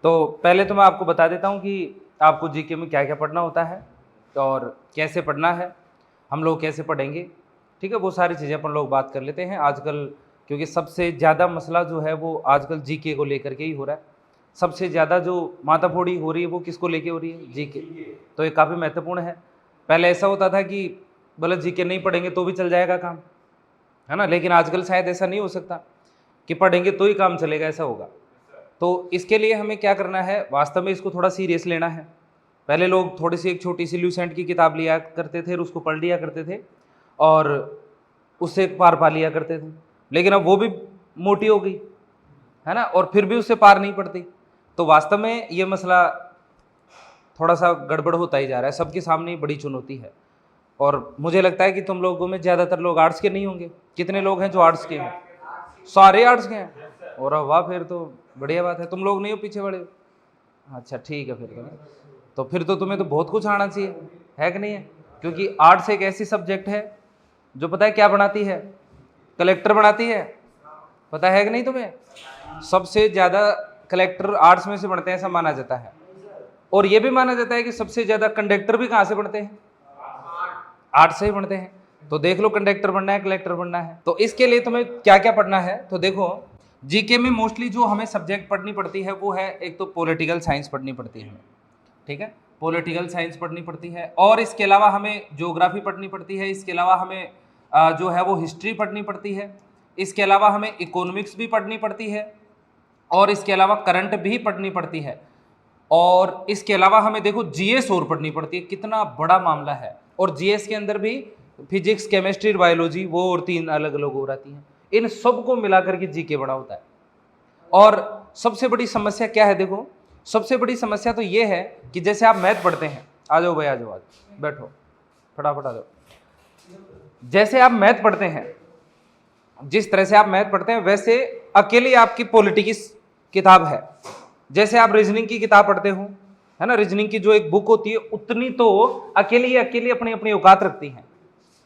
तो पहले तो मैं आपको बता देता हूँ कि आपको जीके में क्या क्या पढ़ना होता है और कैसे पढ़ना है, हम लोग कैसे पढ़ेंगे। ठीक है, वो सारी चीज़ें अपन लोग बात कर लेते हैं आजकल, क्योंकि सबसे ज़्यादा मसला जो है वो आजकल जीके को लेकर के ही हो रहा है। सबसे ज़्यादा जो माथाफोड़ी हो रही है वो किसको लेके हो रही है? जीके। तो ये काफ़ी महत्वपूर्ण है। पहले ऐसा होता था कि मतलब जीके नहीं पढ़ेंगे तो भी चल जाएगा काम, है ना, लेकिन आजकल शायद ऐसा नहीं हो सकता कि पढ़ेंगे तो ही काम चलेगा, ऐसा होगा। तो इसके लिए हमें क्या करना है, वास्तव में इसको थोड़ा सीरियस लेना है। पहले लोग थोड़ी सी एक छोटी सी ल्यूसेंट की किताब लिया करते थे और उसको पढ़ लिया करते थे और उससे पार पा लिया करते थे, लेकिन अब वो भी मोटी हो गई, है ना, और फिर भी उससे पार नहीं पड़ती। तो वास्तव में ये मसला थोड़ा सा गड़बड़ होता ही जा रहा है, सबके सामने ही बड़ी चुनौती है। और मुझे लगता है कि तुम लोगों में ज़्यादातर लोग आर्ट्स के नहीं होंगे। कितने लोग हैं जो आर्ट्स के हैं? सारे आर्ट्स के हैं। और वाह, फिर तो बढ़िया बात है। तुम लोग नहीं हो पीछे बड़े? अच्छा ठीक है, फिर तो तुम्हें तो बहुत कुछ आना चाहिए, है कि नहीं है? क्योंकि आर्ट्स एक ऐसी सब्जेक्ट है जो पता है क्या बनाती है? कलेक्टर बनाती है। पता है कि नहीं तुम्हें? सबसे ज़्यादा कलेक्टर आर्ट्स में से बनते हैं, ऐसा माना जाता है। और ये भी माना जाता है कि सबसे ज़्यादा कंडक्टर भी कहाँ से बनते हैं? आर्ट्स से ही बनते हैं। तो देख लो, कंडक्टर बनना है, कलेक्टर बनना है, तो इसके लिए तुम्हें क्या क्या पढ़ना है। तो देखो, जीके में मोस्टली जो हमें सब्जेक्ट पढ़नी पड़ती है वो है, एक तो पॉलिटिकल साइंस पढ़नी पड़ती है हमें, ठीक है, पॉलिटिकल साइंस पढ़नी पड़ती है। और इसके अलावा हमें ज्योग्राफी पढ़नी पड़ती है। इसके अलावा हमें जो है वो हिस्ट्री पढ़नी पड़ती है। इसके अलावा हमें इकोनॉमिक्स भी पढ़नी पड़ती है। और इसके अलावा करंट भी पढ़नी पड़ती है। और इसके अलावा हमें देखो जीएस और पढ़नी पड़ती है। कितना बड़ा मामला है। और जीएस के अंदर भी फिजिक्स, केमिस्ट्री, बायोलॉजी, वो और 3 अलग अलग हो रहती हैं। इन सबको मिलाकर के जीके बड़ा होता है। और सबसे बड़ी समस्या क्या है? देखो, सबसे बड़ी समस्या तो ये है कि जैसे आप मैथ पढ़ते हैं, आ जाओ भाई, आ जाओ, बैठो, फटाफट आ जाओ। जैसे आप मैथ पढ़ते हैं, जिस तरह से आप मैथ पढ़ते हैं, वैसे अकेली आपकी पॉलिटिक्स किताब है। जैसे आप रीजनिंग की किताब पढ़ते हो, है ना, रीजनिंग की जो एक बुक होती है, उतनी तो अकेली अपनी अपनी औकात रखती है।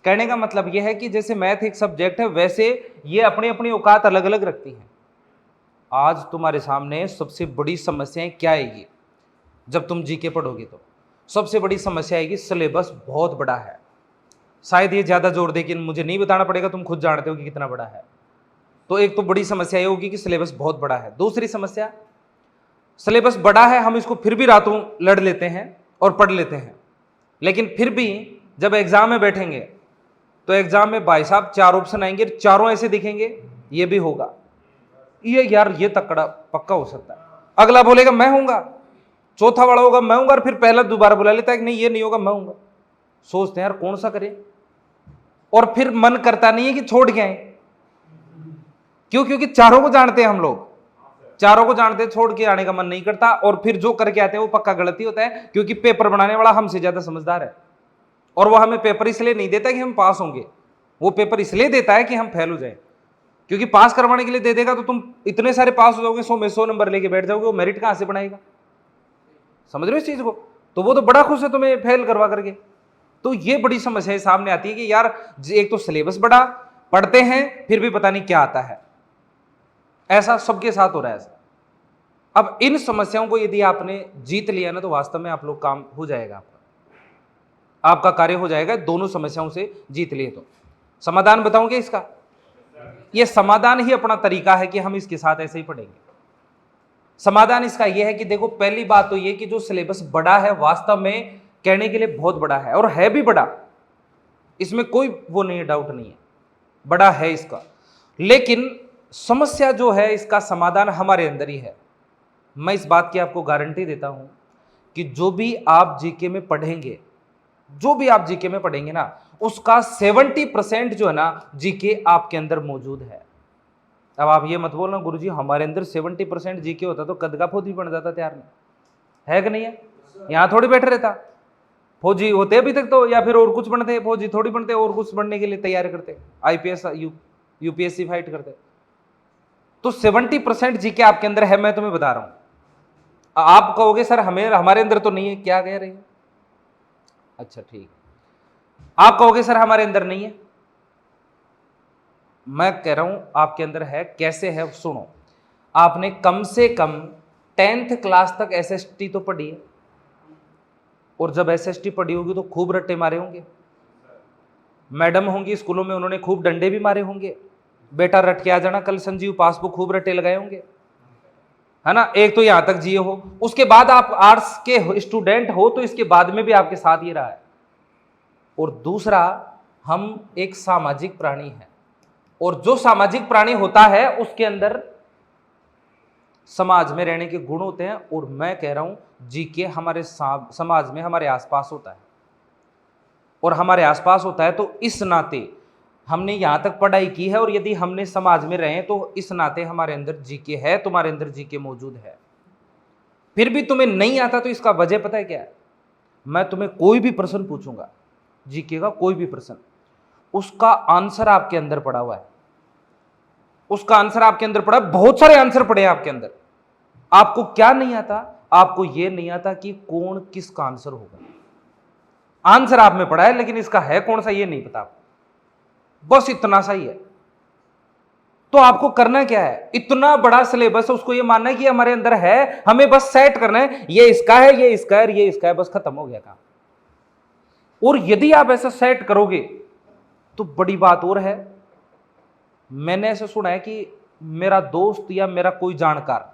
कहने का मतलब यह है कि जैसे मैथ एक सब्जेक्ट है, वैसे ये अपनी अपनी औकात अलग अलग रखती है। आज तुम्हारे सामने सबसे बड़ी समस्या क्या आएगी जब तुम जीके पढ़ोगे? तो सबसे बड़ी समस्या आएगी, सिलेबस बहुत बड़ा है। शायद ये ज्यादा जोर दे कि मुझे नहीं बताना पड़ेगा, तुम खुद जानते हो कि कितना बड़ा है। तो एक तो बड़ी समस्या ये होगी कि सिलेबस बहुत बड़ा है। दूसरी समस्या, सिलेबस बड़ा है, हम इसको फिर भी रातों लड़ लेते हैं और पढ़ लेते हैं, लेकिन फिर भी जब एग्जाम में बैठेंगे तो एग्जाम में भाई साहब 4 ऑप्शन आएंगे, चारों ऐसे दिखेंगे, ये भी होगा, ये यार ये तकड़ा पक्का हो सकता है। अगला बोलेगा मैं हूंगा, चौथा वाला होगा मैं हूंगा, और फिर पहला दोबारा बुला लेता है कि नहीं ये नहीं होगा, मैं हूंगा। सोचते हैं यार कौन सा करें, और फिर मन करता नहीं है कि छोड़ के आए। क्यों? क्योंकि चारों को जानते हैं हम लोग, चारों को जानते हैं, छोड़ के आने का मन नहीं करता। और फिर जो करके आते हैं वो पक्का गलती होता है, क्योंकि पेपर बनाने वाला हमसे ज्यादा समझदार है। और वो हमें पेपर इसलिए नहीं देता कि हम पास होंगे, वो पेपर इसलिए देता है कि हम फेल हो जाए। क्योंकि पास करवाने के लिए दे देगा तो तुम इतने सारे पास हो जाओगे, 100 में 100 नंबर लेके बैठ जाओगे, वो मेरिट कहां से बनाएगा? समझ रहे हो इस चीज को? तो वो तो बड़ा खुश है तुम्हें फेल करवा करके। तो ये बड़ी समस्या सामने आती है कि यार एक तो सिलेबस बड़ा, पढ़ते हैं फिर भी पता नहीं क्या आता है। ऐसा सबके साथ हो रहा है ऐसा। अब इन समस्याओं को यदि आपने जीत लिया ना, तो वास्तव में आप लोग काम हो जाएगा, आपका कार्य हो जाएगा। दोनों समस्याओं से जीत लिए तो समाधान बताऊंगे इसका। ये समाधान ही अपना तरीका है कि हम इसके साथ ऐसे ही पढ़ेंगे। समाधान इसका यह है कि देखो, पहली बात तो ये कि जो सिलेबस बड़ा है, वास्तव में कहने के लिए बहुत बड़ा है, और है भी बड़ा, इसमें कोई वो नहीं है, डाउट नहीं है, बड़ा है इसका। लेकिन समस्या जो है, इसका समाधान हमारे अंदर ही है। मैं इस बात की आपको गारंटी देता हूं कि जो भी आप जीके में पढ़ेंगे, जो भी आप जीके में पढ़ेंगे ना, उसका 70% जो है ना, जीके आपके अंदर मौजूद है। अब आप ये मत बोलना गुरुजी हमारे अंदर 70% जीके होता तो कद का फौजी बन जाता तैयार में, है कि नहीं है? यहां थोड़ी बैठे रहता, फौजी होते अभी तक तो, या फिर और कुछ बनते, फौजी थोड़ी बनते, और कुछ बनने के लिए तैयारी करते, आईपीएस यूपीएससी फाइट करते। तो 70% जीके आपके अंदर है, मैं तुम्हें बता रहा हूं। आप कहोगे सर हमें हमारे अंदर तो नहीं है, क्या कह रहे हैं? अच्छा ठीक, आप कहोगे सर हमारे अंदर नहीं है, मैं कह रहा हूं आपके अंदर है। कैसे है सुनो, आपने कम से कम 10th क्लास तक एसएसटी तो पढ़ी है, और जब एसएसटी पढ़ी होगी तो खूब रट्टे मारे होंगे, मैडम होंगी स्कूलों में, उन्होंने खूब डंडे भी मारे होंगे, बेटा रट के आ जाना कल संजीव पासबुक, खूब रट्टे लगाए होंगे, है ना। एक तो यहां तक जिए हो, उसके बाद आप आर्ट्स के स्टूडेंट हो तो इसके बाद में भी आपके साथ ये रहा है। और दूसरा, हम एक सामाजिक प्राणी हैं, और जो सामाजिक प्राणी होता है उसके अंदर समाज में रहने के गुण होते हैं। और मैं कह रहा हूं जीके हमारे समाज में हमारे आसपास होता है, और हमारे आसपास होता है तो इस नाते हमने यहां तक पढ़ाई की है, और यदि हमने समाज में रहे तो इस नाते हमारे अंदर जीके है, तुम्हारे अंदर जीके मौजूद है। फिर भी तुम्हें नहीं आता तो इसका वजह पता है क्या है? मैं तुम्हें कोई भी प्रश्न पूछूंगा जीके का, कोई भी प्रश्न, उसका आंसर आपके अंदर पड़ा हुआ है, उसका आंसर आपके अंदर पड़ा है, बहुत सारे आंसर पड़े हैं आपके अंदर। आपको क्या नहीं आता? आपको यह नहीं आता कि कौन किसका आंसर होगा। आंसर आप में पड़ा है, लेकिन इसका है कौन सा ये नहीं पता आपको, बस इतना सा ही है। तो आपको करना क्या है? इतना बड़ा सिलेबस है, उसको ये मानना है कि हमारे अंदर है, हमें बस सेट करना है, ये इसका है, ये इसका है, ये इसका है, बस खत्म हो गया काम। और यदि आप ऐसा सेट करोगे तो बड़ी बात और है, मैंने ऐसा सुना है कि मेरा दोस्त या मेरा कोई जानकार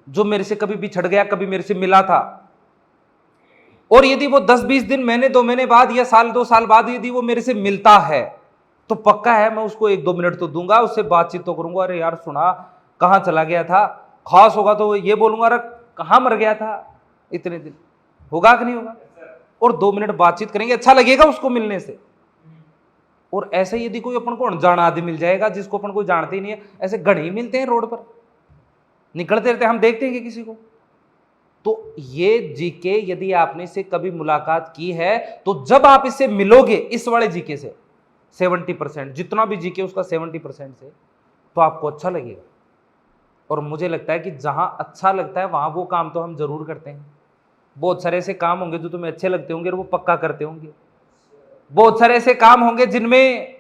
जो मेरे से कभी बिछड़ गया, कभी मेरे से मिला था, और यदि वो 10-20 दिन, महीने 2 महीने बाद या साल 2 साल बाद यदि वो मेरे से मिलता है तो पक्का है मैं उसको 1-2 मिनट तो दूंगा, उससे बातचीत तो करूंगा। अरे यार सुना, कहां चला गया था? खास होगा तो ये बोलूंगा, अरे कहां मर गया था इतने दिन? होगा कि नहीं होगा? और 2 मिनट बातचीत करेंगे, अच्छा लगेगा उसको मिलने से। और ऐसे यदि कोई अपन को अनजाना आदमी मिल जाएगा जिसको अपन कोई जानते ही नहीं है, ऐसे गणे ही मिलते हैं रोड पर, निकलते रहते, हम देखते हैं कि किसी को। तो ये जीके यदि आपने से कभी मुलाकात की है तो जब आप इससे मिलोगे, इस वाले जीके से 70%, जितना भी जीके उसका 70% से, तो आपको अच्छा लगेगा। और मुझे लगता है कि जहां अच्छा लगता है वहां वो काम तो हम जरूर करते हैं। बहुत सारे ऐसे काम होंगे जो तुम्हें अच्छे लगते होंगे और वो पक्का करते होंगे। बहुत सारे ऐसे काम होंगे जिनमें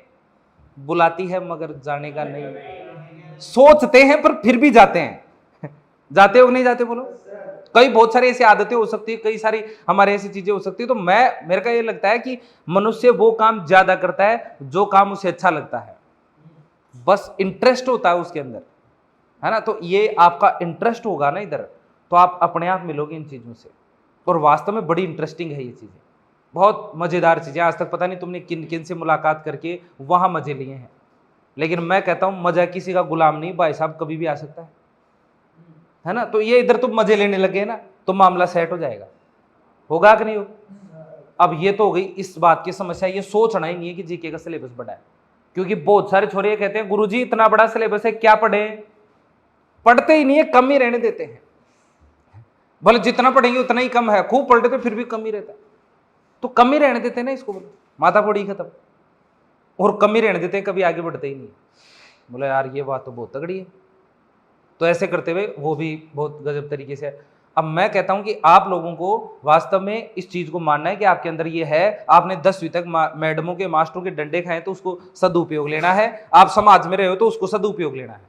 बुलाती है मगर जाने का नहीं, सोचते हैं पर फिर भी जाते हैं। जाते हो नहीं जाते बोलो? कई बहुत सारी ऐसी आदतें हो सकती है, कई सारी हमारे ऐसी चीजें हो सकती है। तो मेरे को ये लगता है कि मनुष्य वो काम ज्यादा करता है जो काम उसे अच्छा लगता है, बस इंटरेस्ट होता है उसके अंदर, है ना। तो ये आपका इंटरेस्ट होगा ना इधर, तो आप अपने आप मिलोगे इन चीजों से। और वास्तव में बड़ी इंटरेस्टिंग है ये चीजें, बहुत मजेदार चीजें। आज तक पता नहीं तुमने किन किन से मुलाकात करके वहां मजे लिए हैं, लेकिन मैं कहता हूं मजा किसी का गुलाम नहीं, भाई साहब कभी भी आ सकता है ना। तो ये इधर तुम मजे लेने लगे ना तो मामला सेट हो जाएगा, होगा कि नहीं होगा? अब ये तो हो गई इस बात की समस्या, ये सोचना ही नहीं है कि जीके का सिलेबस बड़ा है, क्योंकि बहुत सारे छोरे कहते हैं गुरुजी इतना बड़ा सिलेबस है क्या पढ़े? पढ़ते ही नहीं है, कम ही रहने देते हैं। भले जितना पढ़ेंगे उतना ही कम है, खूब पढ़ते तो फिर भी कम ही रहता है, तो कम ही रहने देते हैं ना इसको, बोलो माथा फोड़ी खत्म। और कम ही रहने देते हैं, कभी आगे बढ़ते ही नहीं। बोले यार ये बात तो बहुत तगड़ी है। तो ऐसे करते हुए वो भी बहुत गजब तरीके से। अब मैं कहता हूं कि आप लोगों को वास्तव में इस चीज को मानना है कि आपके अंदर ये है। आपने 10वीं तक मैडमों के मास्टरों के डंडे खाए तो उसको सदुपयोग लेना है, आप समाज में रहे हो तो उसको सदुपयोग लेना है।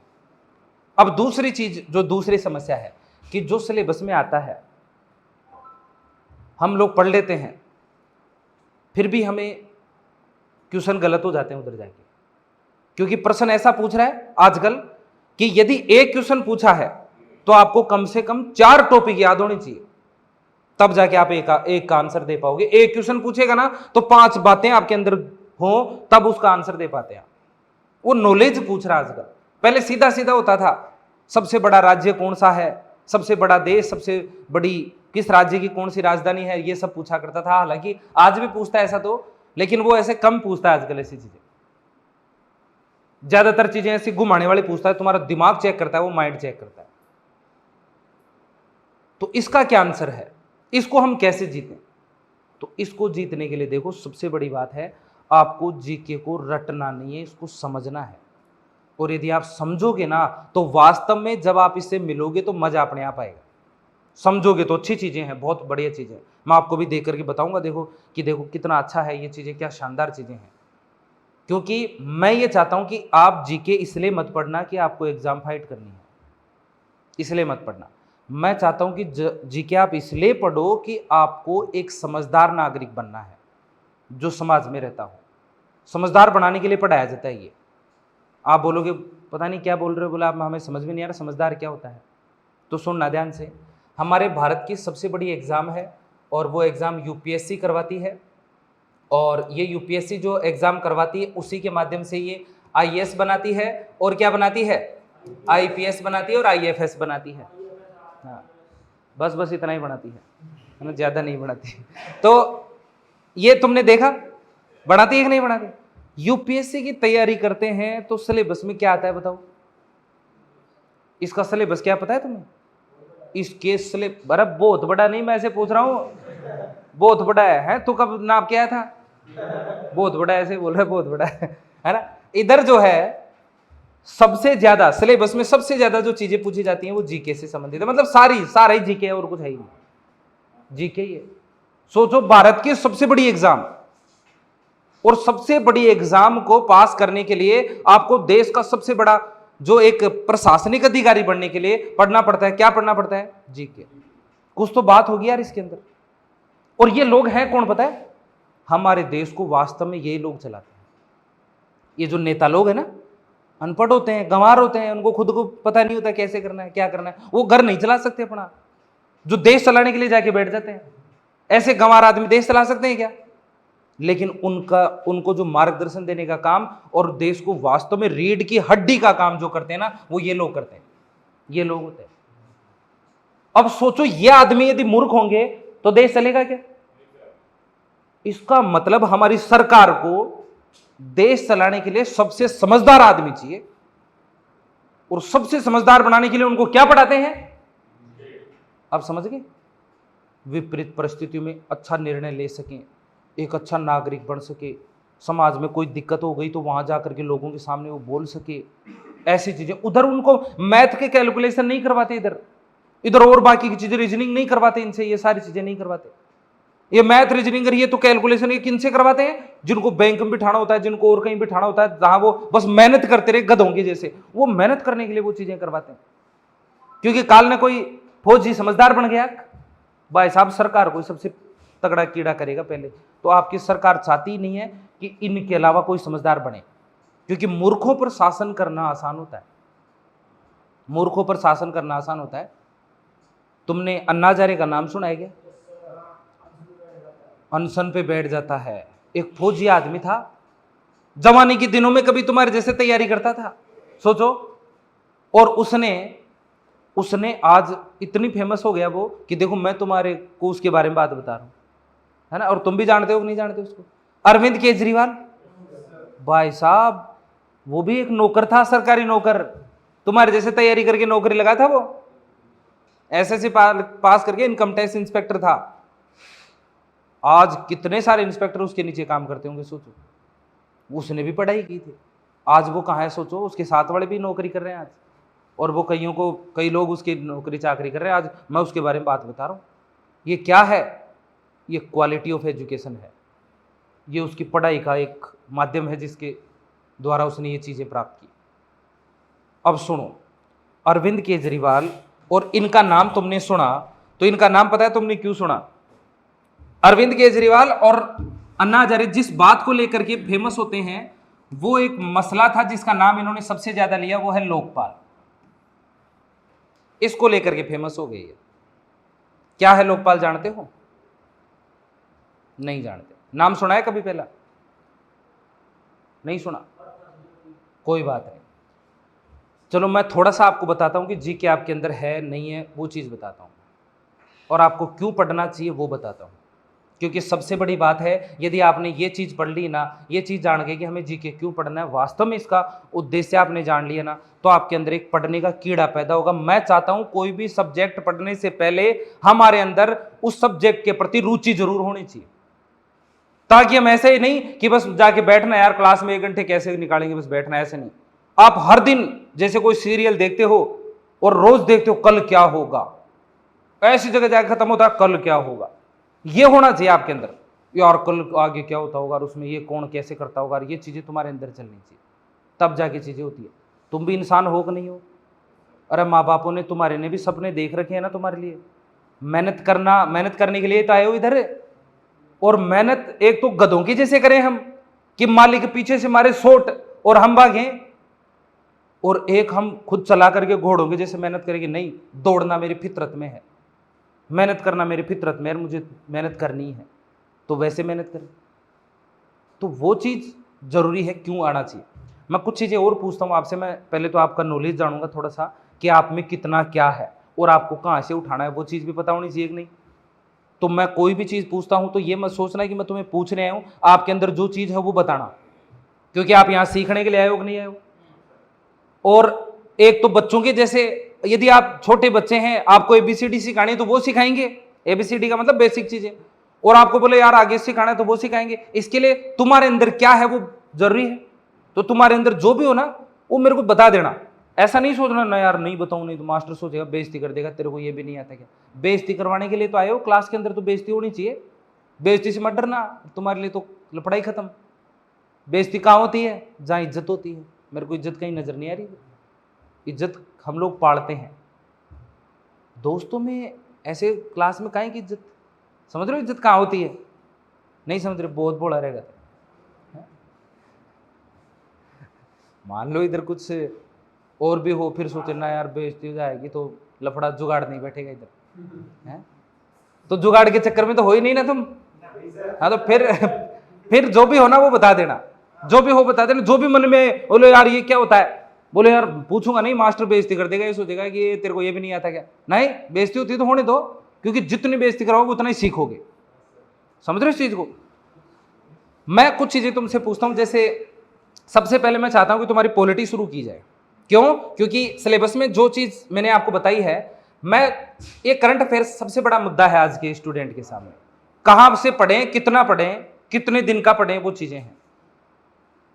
अब दूसरी चीज, जो दूसरी समस्या है कि जो सिलेबस में आता है हम लोग पढ़ लेते हैं, फिर भी हमें क्वेश्चन गलत हो जाते हैं उधर जाके, क्योंकि प्रश्न ऐसा पूछ रहा है आजकल कि यदि एक क्वेश्चन पूछा है तो आपको कम से कम 4 टॉपिक याद होनी चाहिए, तब जाके आप एक का आंसर दे पाओगे। एक क्वेश्चन पूछेगा ना तो 5 बातें आपके अंदर हो तब उसका आंसर दे पाते हैं। वो नॉलेज पूछ रहा है आजकल। पहले सीधा सीधा होता था, सबसे बड़ा राज्य कौन सा है, सबसे बड़ा देश, सबसे बड़ी किस राज्य की कौन सी राजधानी है, ये सब पूछा करता था। हालांकि आज भी पूछता है ऐसा तो, लेकिन वो ऐसे कम पूछता है आजकल ऐसी चीजें। ज्यादातर चीजें ऐसी घुमाने वाली पूछता है, तुम्हारा दिमाग चेक करता है, वो माइंड चेक करता है। तो इसका क्या आंसर है, इसको हम कैसे जीतें? तो इसको जीतने के लिए देखो सबसे बड़ी बात है, आपको जीके को रटना नहीं है, इसको समझना है। और यदि आप समझोगे ना तो वास्तव में जब आप इससे मिलोगे तो मजा अपने आप आएगा। समझोगे तो अच्छी चीजें हैं, बहुत बढ़िया चीजें। मैं आपको भी देख करके बताऊंगा, देखो कितना अच्छा है ये चीजें, क्या शानदार चीजें हैं। क्योंकि मैं ये चाहता हूं कि आप जीके इसलिए मत पढ़ना कि आपको एग्जाम फाइट करनी है, इसलिए मत पढ़ना। मैं चाहता हूं कि जीके आप इसलिए पढ़ो कि आपको एक समझदार नागरिक बनना है जो समाज में रहता हो। समझदार बनाने के लिए पढ़ाया जाता है ये। आप बोलोगे पता नहीं क्या बोल रहे हो, बोला आप हमें समझ में नहीं आ रहा समझदार क्या होता है। तो सुनना ध्यान से, हमारे भारत की सबसे बड़ी एग्ज़ाम है और वो एग्ज़ाम यूपीएससी करवाती है। और ये यूपीएससी जो एग्ज़ाम करवाती है उसी के माध्यम से ये आईएएस बनाती है और क्या बनाती है, आईपीएस बनाती है और आईएफएस बनाती है। हाँ, बस इतना ही बनाती है ना, ज़्यादा नहीं बनाती है। तो ये तुमने देखा बनाती है कि नहीं बनाती। यूपीएससी की तैयारी करते हैं तो सिलेबस में क्या आता है बताओ, इसका सिलेबस क्या पता है तुम्हें? इसके सिलेबस अरे बहुत बड़ा नहीं, मैं ऐसे पूछ रहा हूँ, बहुत बड़ा है तो कब नाप के आया था? बहुत बड़ा ऐसे बोल रहा है, बहुत बड़ा है ना। इधर जो है सबसे ज्यादा सिलेबस में सबसे ज्यादा जो चीजें पूछी जाती हैं वो जीके से संबंधित है, मतलब सारा ही जीके है और कुछ है ही नहीं, जीके ही है। सोचो भारत की सबसे बड़ी एग्जाम, और सबसे बड़ी एग्जाम को पास करने के लिए आपको देश का सबसे बड़ा जो एक प्रशासनिक अधिकारी बनने के लिए पढ़ना पड़ता है। क्या पढ़ना पड़ता है? जीके। कुछ तो बात होगी यार इसके अंदर। और ये लोग हैं कौन पता है? हमारे देश को वास्तव में यही लोग चलाते हैं। ये जो नेता लोग हैं ना, अनपढ़ होते हैं, गंवार होते हैं, उनको खुद को पता नहीं होता कैसे करना है क्या करना है, वो घर नहीं चला सकते अपना, जो देश चलाने के लिए जाके बैठ जाते हैं। ऐसे गंवार आदमी देश चला सकते हैं क्या? लेकिन उनको जो मार्गदर्शन देने का काम और देश को वास्तव में रीढ़ की हड्डी का काम जो करते हैं ना, वो ये लोग करते हैं, ये लोग होते हैं। अब सोचो ये आदमी यदि मूर्ख होंगे तो देश चलेगा क्या? इसका मतलब हमारी सरकार को देश चलाने के लिए सबसे समझदार आदमी चाहिए, और सबसे समझदार बनाने के लिए उनको क्या पढ़ाते हैं? आप समझ गए? विपरीत परिस्थितियों में अच्छा निर्णय ले सकें, एक अच्छा नागरिक बन सके, समाज में कोई दिक्कत हो गई तो वहां जाकर के लोगों के सामने वो बोल सके, ऐसी चीजें। उधर उनको मैथ के कैलकुलेशन नहीं करवाते, इधर और बाकी की चीजें रीजनिंग नहीं करवाते इनसे, ये सारी चीजें नहीं करवाते। ये मैथ रीजनिंग करिए तो कैलकुलेशन ये किनसे करवाते हैं? जिनको बैंक में बिठाना होता है, जिनको और कहीं बिठाना होता है, जहां वो बस मेहनत करते रहे गधों के जैसे, वो मेहनत करने के लिए वो चीजें करवाते हैं। क्योंकि काल ने कोई फौजी समझदार बन गया, भाई साहब सरकार को सबसे तगड़ा कीड़ा करेगा पहले। तो आपकी सरकार चाहती ही नहीं है कि इनके अलावा कोई समझदार बने, क्योंकि मूर्खों पर शासन करना आसान होता है, मूर्खों पर शासन करना आसान होता है। तुमने अन्ना हजारे का नाम सुना है क्या? अनशन पे बैठ जाता है। एक फौजी आदमी था, जवानी के दिनों में कभी तुम्हारे जैसे तैयारी करता था, सोचो। और उसने आज इतनी फेमस हो गया वो कि देखो मैं तुम्हारे को उसके बारे में बात बता रहा हूं, है ना। और तुम भी जानते हो कि नहीं जानते उसको? अरविंद केजरीवाल। भाई साहब वो भी एक नौकर था, सरकारी नौकर, तुम्हारे जैसे तैयारी करके नौकरी लगा था वो, एसएससी पास करके इनकम टैक्स इंस्पेक्टर था। आज कितने सारे इंस्पेक्टर उसके नीचे काम करते होंगे, सोचो। उसने भी पढ़ाई की थी, आज वो कहाँ है सोचो। उसके साथ वाले भी नौकरी कर रहे हैं आज, और वो कई लोग उसकी नौकरी चाकरी कर रहे हैं आज। मैं उसके बारे में बात बता रहा हूँ। ये क्या है? ये क्वालिटी ऑफ एजुकेशन है, ये उसकी पढ़ाई का एक माध्यम है जिसके द्वारा उसने ये चीज़ें प्राप्त की। अब सुनो, अरविंद केजरीवाल, और इनका नाम तुमने सुना तो इनका नाम पता है तुमने क्यों सुना? अरविंद केजरीवाल और अन्ना हजारे जिस बात को लेकर के फेमस होते हैं, वो एक मसला था जिसका नाम इन्होंने सबसे ज्यादा लिया, वो है लोकपाल। इसको लेकर के फेमस हो गई है। क्या है लोकपाल, जानते हो? नहीं जानते। नाम सुना है कभी पहला? नहीं सुना? कोई बात नहीं, चलो मैं थोड़ा सा आपको बताता हूं कि जीके आपके अंदर है नहीं है, वो चीज बताता हूं, और आपको क्यों पढ़ना चाहिए वो बताता हूं। क्योंकि सबसे बड़ी बात है, यदि आपने ये चीज़ पढ़ ली ना, ये चीज़ जान गए कि हमें जीके क्यों पढ़ना है, वास्तव में इसका उद्देश्य आपने जान लिया ना, तो आपके अंदर एक पढ़ने का कीड़ा पैदा होगा। मैं चाहता हूं कोई भी सब्जेक्ट पढ़ने से पहले हमारे अंदर उस सब्जेक्ट के प्रति रुचि जरूर होनी चाहिए, ताकि हम ऐसे ही नहीं कि बस जाके बैठना यार क्लास में 1 घंटे कैसे निकालेंगे, बस बैठना, ऐसे नहीं। आप हर दिन जैसे कोई सीरियल देखते हो और रोज देखते हो कल क्या होगा, ऐसी जगह जाकर खत्म होता है कल क्या होगा, ये होना चाहिए आपके अंदर, यार कल आगे क्या होता होगा और उसमें ये कौन कैसे करता होगा, ये चीजें तुम्हारे अंदर चलनी चाहिए, तब जाके चीजें होती है। तुम भी इंसान हो कि नहीं हो? अरे माँ बापों ने तुम्हारे ने भी सपने देख रखे हैं ना तुम्हारे लिए, मेहनत करने के लिए तो आए हो इधर। और मेहनत एक तो गधों की जैसे करें हम कि मालिक पीछे से मारे सोट और हम भागें, और एक हम खुद चला करके घोड़ों के जैसे मेहनत करेंगे। नहीं, दौड़ना मेरी फितरत में है, मेहनत करना मेरी फितरत में है, मुझे मेहनत करनी है तो वैसे मेहनत करें। तो वो चीज़ जरूरी है, क्यों आना चाहिए। मैं कुछ चीज़ें और पूछता हूँ आपसे। मैं पहले तो आपका नॉलेज जानूंगा थोड़ा सा कि आप में कितना क्या है और आपको कहाँ से उठाना है, वो चीज़ भी पता होनी चाहिए कि नहीं। तो मैं कोई भी चीज़ पूछता हूँ तो ये मत सोचना कि मैं तुम्हें पूछने आया हूँ, आपके अंदर जो चीज़ है वो बताना, क्योंकि आप यहाँ सीखने के लिए आए हो कि नहीं आए हो। और एक तो बच्चों के जैसे, यदि आप छोटे बच्चे हैं, आपको ABCD सिखानी है तो वो सिखाएंगे, ABCD का मतलब बेसिक चीजें, और आपको बोले यार आगे सिखाना है तो वो सिखाएंगे। इसके लिए तुम्हारे अंदर क्या है वो जरूरी है। तो तुम्हारे अंदर जो भी हो ना वो मेरे को बता देना। ऐसा नहीं सोचना ना यार नहीं बताऊं नहीं तो मास्टर सोचेगा बेइज्जती कर देगा, तेरे को ये भी नहीं आता क्या। बेइज्जती करवाने के लिए तो आए हो क्लास के अंदर, तो बेइज्जती होनी चाहिए। बेइज्जती से मत डरना, तुम्हारे लिए तो पढ़ाई खत्म। बेइज्जती कहाँ होती है? जहाँ इज्जत होती है। मेरे को इज्जत कहीं नजर नहीं आ रही। इज्जत हम लोग पालते हैं दोस्तों में, ऐसे क्लास में काहे की इज्जत। समझ रहे हो इज्जत कहाँ होती है? नहीं समझ रहे, बहुत बोला रहेगा। मान लो इधर कुछ और भी हो, फिर सोचे ना यार बेइज्जती हो जाएगी तो लफड़ा जुगाड़ नहीं बैठेगा इधर है। तो जुगाड़ के चक्कर में तो हो ही नहीं ना तुम। हाँ तो फिर जो भी हो ना वो बता देना, जो भी हो बता देना। जो भी मन में बोले यार ये क्या होता है, बोले यार पूछूंगा नहीं, मास्टर बेइज्जती कर देगा, ये सोचेगा कि ये तेरे को ये भी नहीं आता क्या। नहीं, बेइज्जती होती है तो होने दो, क्योंकि जितनी बेइज्जती कराओगे उतना ही सीखोगे। समझ रहे हो इस चीज को। मैं कुछ चीजें तुमसे पूछता हूं, जैसे सबसे पहले मैं चाहता हूं कि तुम्हारी पॉलिटी शुरू की जाए। क्यों? क्योंकि सिलेबस में जो चीज मैंने आपको बताई है, मैं ये करंट अफेयर्स सबसे बड़ा मुद्दा है आज के स्टूडेंट के सामने। कहां से पढ़ें, कितना पढ़ें, कितने दिन का पढ़ें, वो चीजें हैं।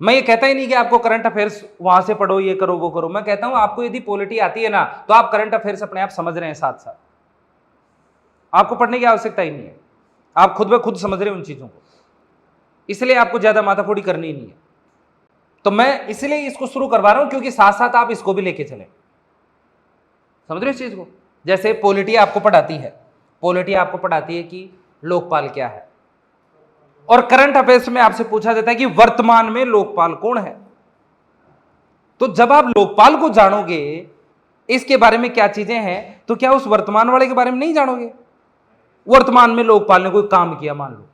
मैं ये कहता ही नहीं कि आपको करंट अफेयर्स वहां से पढ़ो, ये करो वो करो। मैं कहता हूं आपको यदि पॉलिटी आती है ना तो आप करंट अफेयर्स अपने आप समझ रहे हैं, साथ साथ आपको पढ़ने की आवश्यकता ही नहीं है। आप खुद ब खुद समझ रहे हैं उन चीजों को, इसलिए आपको ज्यादा माथाफोड़ी करनी ही नहीं है। तो मैं इसलिए इसको शुरू करवा रहा हूं क्योंकि साथ साथ आप इसको भी लेके चले। समझ रहे हो इस चीज को। जैसे पॉलिटी आपको पढ़ाती है, पॉलिटी आपको पढ़ाती है कि लोकपाल क्या है, और करंट अफेयर्स में आपसे पूछा जाता है कि वर्तमान में लोकपाल कौन है। तो जब आप लोकपाल को जानोगे, इसके बारे में क्या चीजें हैं, तो क्या उस वर्तमान वाले के बारे में नहीं जानोगे। वर्तमान में लोकपाल ने कोई काम किया मान लो,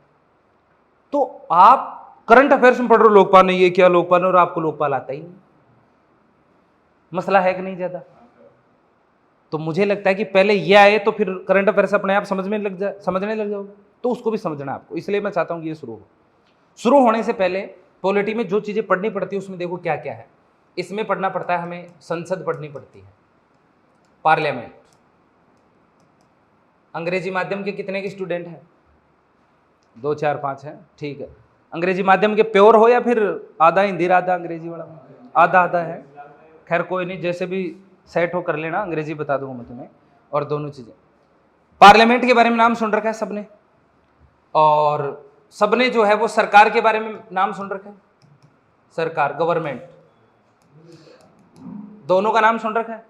तो आप करंट अफेयर्स में पढ़ रहे हो लोकपाल ने ये किया, लोकपाल ने, और आपको लोकपाल आता ही नहीं। मसला है कि नहीं ज्यादा। तो मुझे लगता है कि पहले ये आए तो फिर करंट अफेयर्स अपने आप समझने लग जाओगे, तो उसको भी समझना आपको। इसलिए मैं चाहता हूं कि ये शुरू होने से पहले पॉलिटी में जो चीजें पढ़नी पड़ती है उसमें देखो क्या क्या है। इसमें पढ़ना पड़ता है हमें, संसद पढ़नी पड़ती है, पार्लियामेंट। अंग्रेजी माध्यम के कितने के स्टूडेंट हैं? 2 4 5 हैं, ठीक है। अंग्रेजी माध्यम के प्योर हो या फिर आधा हिंदी आधा अंग्रेजी वाला? आधा आधा है, खैर कोई नहीं, जैसे भी सेट हो कर लेना, अंग्रेजी बता दूंगा मैं तुम्हें, और दोनों चीजें। पार्लियामेंट के बारे में नाम सुन रखा है सबने, और सबने जो है वो सरकार के बारे में नाम सुन रखा है। सरकार, गवर्नमेंट, दोनों का नाम सुन रखा है।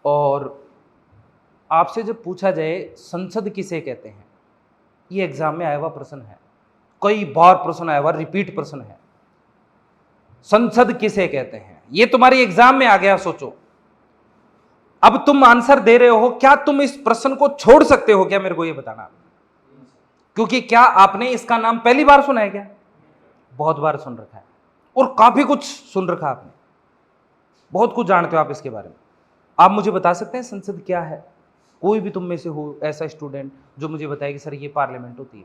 और आपसे जब पूछा जाए संसद किसे कहते हैं, ये एग्जाम में आया हुआ प्रश्न है, कई बार प्रश्न आया हुआ, रिपीट प्रश्न है। संसद किसे कहते हैं, ये तुम्हारी एग्जाम में आ गया। सोचो, अब तुम आंसर दे रहे हो, क्या तुम इस प्रश्न को छोड़ सकते हो क्या, मेरे को ये बताना। क्योंकि क्या आपने इसका नाम पहली बार सुना है क्या? बहुत बार सुन रखा है, और काफी कुछ सुन रखा आपने, बहुत कुछ जानते हो आप इसके बारे में। आप मुझे बता सकते हैं संसद क्या है? कोई भी तुम में से हो ऐसा स्टूडेंट जो मुझे बताए कि सर ये पार्लियामेंट होती है।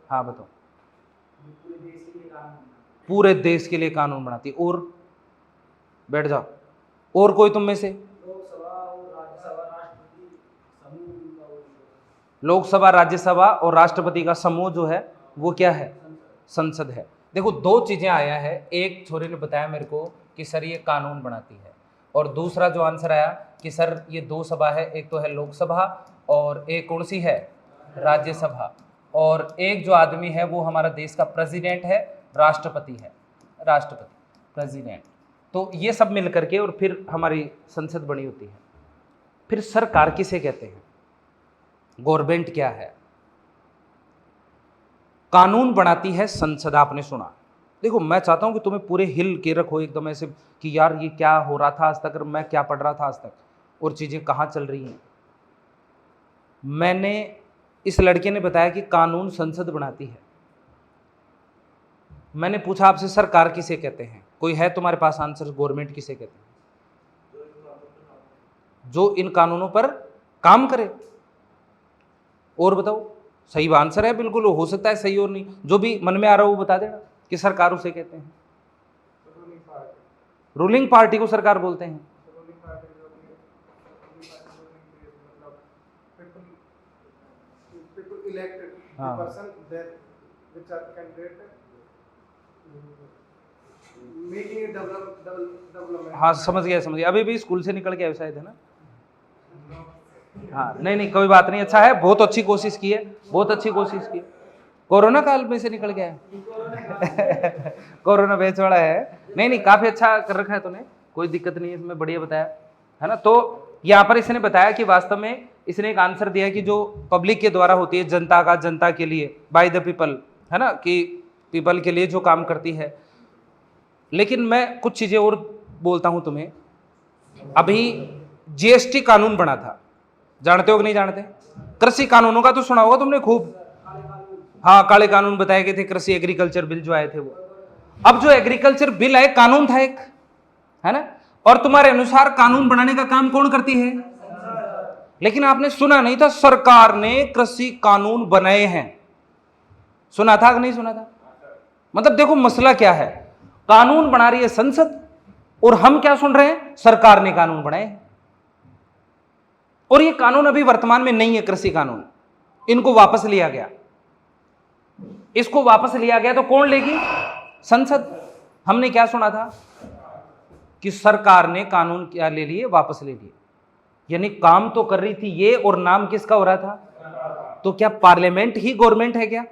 हाँ बताओ। पूरे देश के लिए कानून बनाती है। और बैठ जाओ, और कोई तुम में से? लोकसभा, राज्यसभा और राष्ट्रपति का समूह जो है वो क्या है? संसद है। देखो, दो चीजें आया है, एक छोरे ने बताया मेरे को कि सर ये कानून बनाती है, और दूसरा जो आंसर आया कि सर ये 2 सभा है, एक तो है लोकसभा और एक कौन सी है? राज्यसभा। और एक जो आदमी है वो हमारा देश का प्रेसिडेंट है, राष्ट्रपति है, राष्ट्रपति, प्रेसिडेंट। तो ये सब मिल करके और फिर हमारी संसद बनी होती है। फिर सरकार किसे कहते हैं, गवर्नमेंट क्या है? कानून बनाती है संसद, आपने सुना। देखो मैं चाहता हूं कि तुम्हें पूरे हिल के रखो एकदम ऐसे कि यार ये क्या हो रहा था आज तक, मैं क्या पढ़ रहा था आज तक और चीजें कहां चल रही हैं। मैंने, इस लड़के ने बताया कि कानून संसद बनाती है। मैंने पूछा आपसे सरकार किसे कहते हैं, कोई है तुम्हारे पास आंसर, गवर्नमेंट किसे कहते हैं? जो इन कानूनों पर काम करे। और बताओ, सही आंसर है बिल्कुल, हो सकता है सही और नहीं, जो भी मन में आ रहा हो वो बता देना कि सरकार उसे कहते हैं। रूलिंग पार्टी को सरकार बोलते हैं। हाँ समझ गया, अभी भी स्कूल से निकल के आए शायद, है ना? हाँ नहीं कोई बात नहीं, अच्छा है, बहुत अच्छी कोशिश की है, बहुत अच्छी कोशिश की। कोरोना काल में से निकल गया है कोरोना बैच वाला है। नहीं काफी अच्छा कर रखा है तूने, कोई दिक्कत नहीं है इसमें, बढ़िया बताया, है ना? तो यहाँ पर इसने बताया कि वास्तव में इसने एक आंसर दिया कि जो पब्लिक के द्वारा होती है, जनता का, जनता के लिए, बाय द पीपल, है ना, कि पीपल के लिए जो काम करती है। लेकिन मैं कुछ चीजें और बोलता हूं तुम्हें। अभी जीएसटी कानून बना था, जानते हो कि नहीं जानते? कृषि कानूनों का तो सुना होगा तुमने खूब। हाँ, काले कानून बताए गए थे, कृषि एग्रीकल्चर बिल जो आए थे वो। अब जो एग्रीकल्चर बिल आए, कानून था एक, है ना? और तुम्हारे अनुसार कानून बनाने का काम कौन करती है? लेकिन आपने सुना नहीं था सरकार ने कृषि कानून बनाए हैं, सुना था कि नहीं सुना था? मतलब देखो मसला क्या है, कानून बना रही है संसद और हम क्या सुन रहे हैं, सरकार ने कानून बनाए हैं। और ये कानून अभी वर्तमान में नहीं है, कृषि कानून, इनको वापस लिया गया। इसको वापस लिया गया तो कौन लेगी? संसद। हमने क्या सुना था कि सरकार ने कानून क्या ले लिए, वापस ले लिए, यानी काम तो कर रही थी ये और नाम किसका हो रहा था? तो क्या पार्लियामेंट ही गवर्नमेंट है क्या?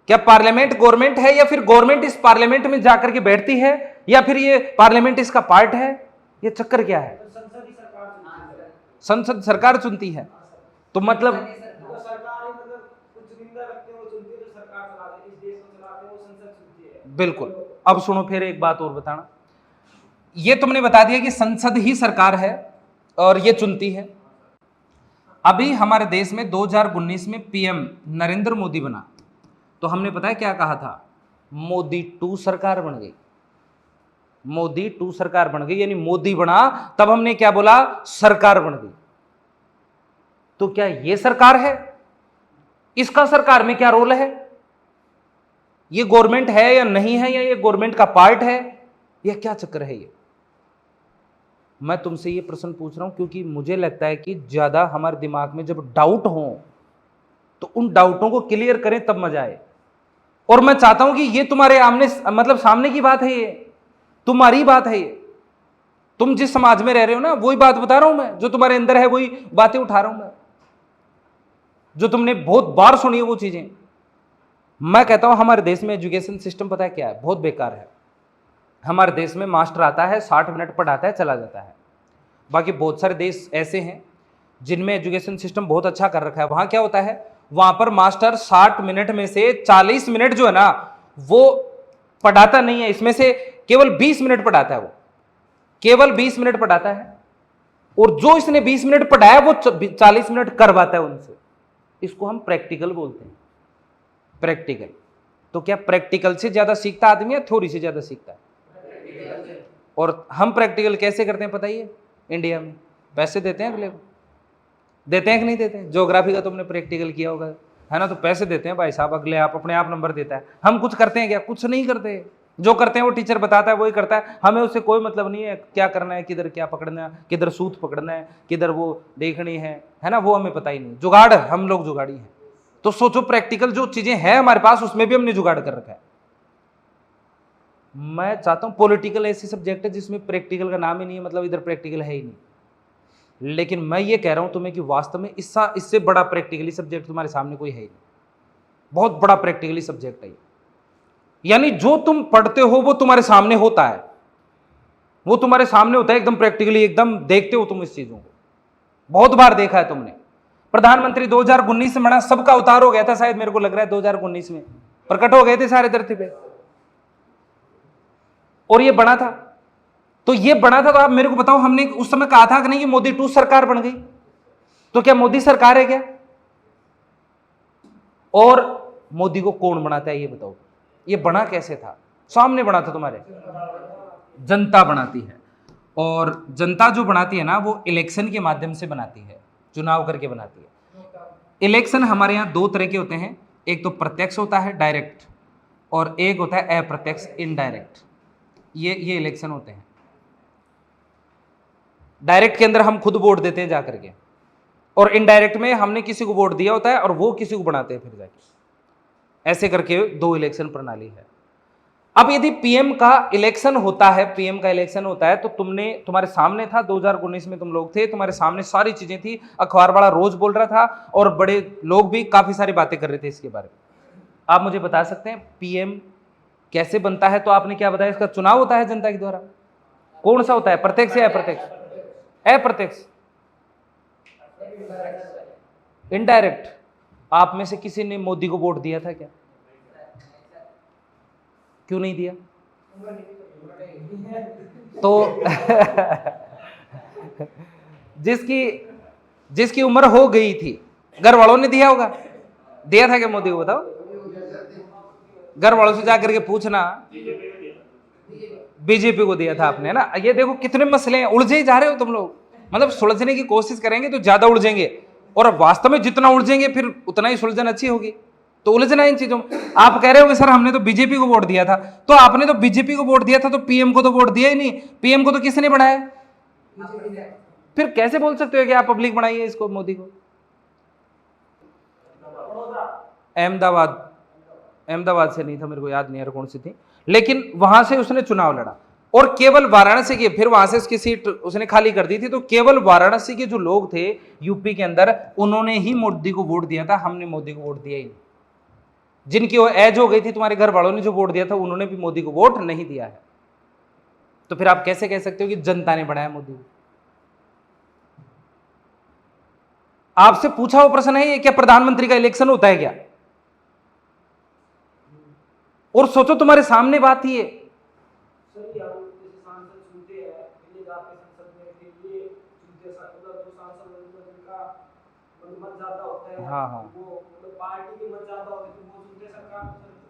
क्या पार्लियामेंट गवर्नमेंट है, या फिर गवर्नमेंट इस पार्लियामेंट में जाकर के बैठती है, या फिर ये पार्लियामेंट इसका पार्ट है? ये चक्कर क्या है? संसद सरकार चुनती है, तो मतलब बिल्कुल। अब सुनो, फिर एक बात और बताना, ये तुमने बता दिया कि संसद ही सरकार है और ये चुनती है। अभी हमारे देश में 2019 में पीएम नरेंद्र मोदी बना, तो हमने पता है क्या कहा था? मोदी 2 सरकार बन गई, मोदी 2 सरकार बन गई, यानी मोदी बना तब हमने क्या बोला? सरकार बन गई। तो क्या ये सरकार है? इसका सरकार में क्या रोल है? ये गवर्नमेंट है या नहीं है, या ये गवर्नमेंट का पार्ट है, या क्या चक्कर है ये? मैं तुमसे ये प्रश्न पूछ रहा हूं क्योंकि मुझे लगता है कि ज्यादा हमारे दिमाग में जब डाउट हो तो उन डाउटों को क्लियर करें तब मजा आए। और मैं चाहता हूं कि ये तुम्हारे आमने मतलब सामने की बात है, ये तुम्हारी बात है, ये तुम जिस समाज में रह रहे हो ना, वही बात बता रहा हूं मैं, जो तुम्हारे अंदर है वही बातें उठा रहा हूं मैं, जो तुमने बहुत बार सुनी है वो चीजें। मैं कहता हूं हमारे देश में एजुकेशन सिस्टम पता है क्या है? बहुत बेकार है। हमारे देश में मास्टर आता है, 60 मिनट पढ़ाता है, चला जाता है। बाकी बहुत सारे देश ऐसे हैं जिनमें एजुकेशन सिस्टम बहुत अच्छा कर रखा है। वहां क्या होता है, वहां पर मास्टर 60 मिनट में से 40 मिनट जो है ना वो पढ़ाता नहीं है, इसमें से केवल 20 मिनट पढ़ाता है, वो केवल 20 मिनट पढ़ाता है, और जो इसने 20 मिनट पढ़ाया वो 40 मिनट करवाता है उनसे। इसको हम प्रैक्टिकल बोलते हैं, प्रैक्टिकल। तो क्या प्रैक्टिकल से ज्यादा सीखता आदमी या थ्योरी से ज्यादा सीखता है? और हम प्रैक्टिकल कैसे करते हैं पता ही है? इंडिया में पैसे देते हैं अगले को, देते हैं कि नहीं देते हैं? ज्योग्राफी का तुमने प्रैक्टिकल किया होगा, है ना? तो पैसे देते हैं भाई साहब, अगले आप अपने आप नंबर देता है। हम कुछ करते हैं क्या? कुछ नहीं करते। जो करते हैं वो टीचर बताता है, वही करता है, हमें उससे कोई मतलब नहीं है क्या करना है, किधर क्या पकड़ना है, किधर सूत पकड़ना है, किधर वो देखनी है ना? वो हमें पता ही नहीं। जुगाड़, हम लोग जुगाड़ी हैं। तो सोचो प्रैक्टिकल जो चीजें हैं हमारे पास, उसमें भी हमने जुगाड़ कर रखा है। मैं चाहता हूं पॉलिटिकल ऐसी सब्जेक्ट है जिसमें प्रैक्टिकल का नाम ही नहीं है, मतलब इधर प्रैक्टिकल है ही नहीं। लेकिन मैं ये कह रहा हूं तुम्हें कि वास्तव में इससे बड़ा प्रैक्टिकली सब्जेक्ट तुम्हारे सामने कोई है ही नहीं। बहुत बड़ा प्रैक्टिकली सब्जेक्ट है ये। यानी जो तुम पढ़ते हो वो तुम्हारे सामने होता है, वो तुम्हारे सामने होता है एकदम प्रैक्टिकली, एकदम देखते हो तुम इस चीजों को, बहुत बार देखा है तुमने। प्रधानमंत्री 2019 में बना, सबका उतार हो गया था शायद, मेरे को लग रहा है 2019 में प्रकट हो गए थे सारे धरती पे, और ये बना था। तो ये बना था, तो आप मेरे को बताओ, हमने उस समय कहा था कि नहीं कि मोदी 2 सरकार बन गई, तो क्या मोदी सरकार है क्या? और मोदी को कौन बनाता है ये बताओ, ये बना कैसे था? सामने बना था तुम्हारे, जनता बनाती है। और जनता जो बनाती है ना, वो इलेक्शन के माध्यम से बनाती है, चुनाव करके बनाती है। इलेक्शन हमारे यहाँ 2 तरह के होते हैं, एक तो प्रत्यक्ष होता है डायरेक्ट, और एक होता है अप्रत्यक्ष इनडायरेक्ट। ये इलेक्शन होते हैं। डायरेक्ट के अंदर हम खुद वोट देते हैं जाकर के, और इनडायरेक्ट में हमने किसी को वोट दिया होता है और वो किसी को बनाते हैं फिर जाके। ऐसे करके 2 इलेक्शन प्रणाली है। अब यदि पीएम का इलेक्शन होता है, पीएम का इलेक्शन होता है, तो तुम्हारे सामने था 2019 में, तुम लोग थे, तुम्हारे सामने सारी चीजें थी, अखबार वाला रोज बोल रहा था, और बड़े लोग भी काफी सारी बातें कर रहे थे इसके बारे में। आप मुझे बता सकते हैं पीएम कैसे बनता है? तो आपने क्या बताया, इसका चुनाव होता है जनता के द्वारा। कौन सा होता है, प्रत्यक्ष या अप्रत्यक्ष? अप्रत्यक्ष, इनडायरेक्ट। आप में से किसी ने मोदी को वोट दिया था क्या? क्यों नहीं दिया? तो जिसकी उम्र हो गई थी, घर वालों ने दिया होगा। दिया था क्या मोदी को, बताओ? घर वालों से जाकर के पूछना, बीजेपी को दिया था आपने, है ना? ये देखो कितने मसले हैं, उलझे ही जा रहे हो तुम लोग। मतलब सुलझने की कोशिश करेंगे तो ज्यादा उलझेंगे, और वास्तव में जितना उलझेंगे फिर उतना ही सुलझन अच्छी होगी। तो उलझना इन चीजों में। आप कह रहे हो कि सर हमने तो बीजेपी को वोट दिया था, तो आपने तो बीजेपी को वोट दिया था, तो पीएम को तो वोट दिया ही नहीं। पीएम को तो किसने बनाया? फिर कैसे बोल सकते हो कि आप पब्लिक बनाइए इसको, मोदी को? अहमदाबाद से नहीं था, मेरे को याद नहीं आ रहा कौन सी थी, लेकिन वहां से उसने चुनाव लड़ा, और केवल वाराणसी के, फिर वहां से उसकी सीट उसने खाली कर दी थी, तो केवल वाराणसी के जो लोग थे यूपी के अंदर, उन्होंने ही मोदी को वोट दिया था, हमने मोदी को वोट दिया ही नहीं। जिनकी वो एज हो गई थी, तुम्हारे घर वालों ने जो वोट दिया था, उन्होंने भी मोदी को वोट नहीं दिया है। तो फिर आप कैसे कह सकते हो कि जनता ने बनाया मोदी को? आपसे पूछा हुआ प्रश्न है ये, क्या प्रधानमंत्री का इलेक्शन होता है क्या? और सोचो तुम्हारे सामने बात ही है। हाँ हाँ,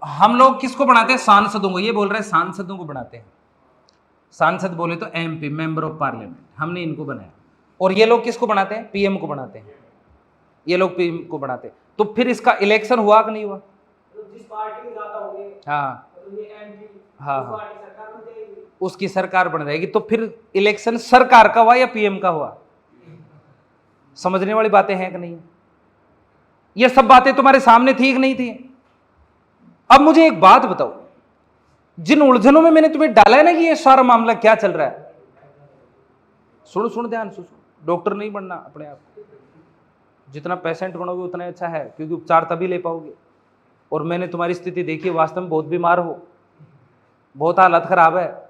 हम लोग किसको बनाते हैं? सांसदों को। ये बोल रहे हैं सांसदों को बनाते हैं। सांसद बोले तो एमपी, मेंबर ऑफ पार्लियामेंट, हमने इनको बनाया। और ये लोग किसको बनाते हैं? पीएम को बनाते हैं। ये लोग पीएम को बनाते हैं। तो फिर इसका इलेक्शन हुआ कि नहीं हुआ? जिस पार्टी में ज्यादा होंगे, हाँ हाँ, उसकी सरकार बन जाएगी। तो फिर इलेक्शन सरकार का हुआ या पीएम का हुआ? समझने वाली बातें हैं कि नहीं? ये सब बातें तुम्हारे सामने थी कि नहीं थी? अब मुझे एक बात बताओ, जिन उलझनों में मैंने तुम्हें डाला है ना कि ये सारा मामला क्या चल रहा है, सुनो ध्यान से, डॉक्टर नहीं बनना अपने आप। जितना पेशेंट बनोगे उतना अच्छा है, क्योंकि उपचार तभी ले पाओगे। और मैंने तुम्हारी स्थिति देखी, वास्तव में बहुत बीमार हो, बहुत हालत खराब है।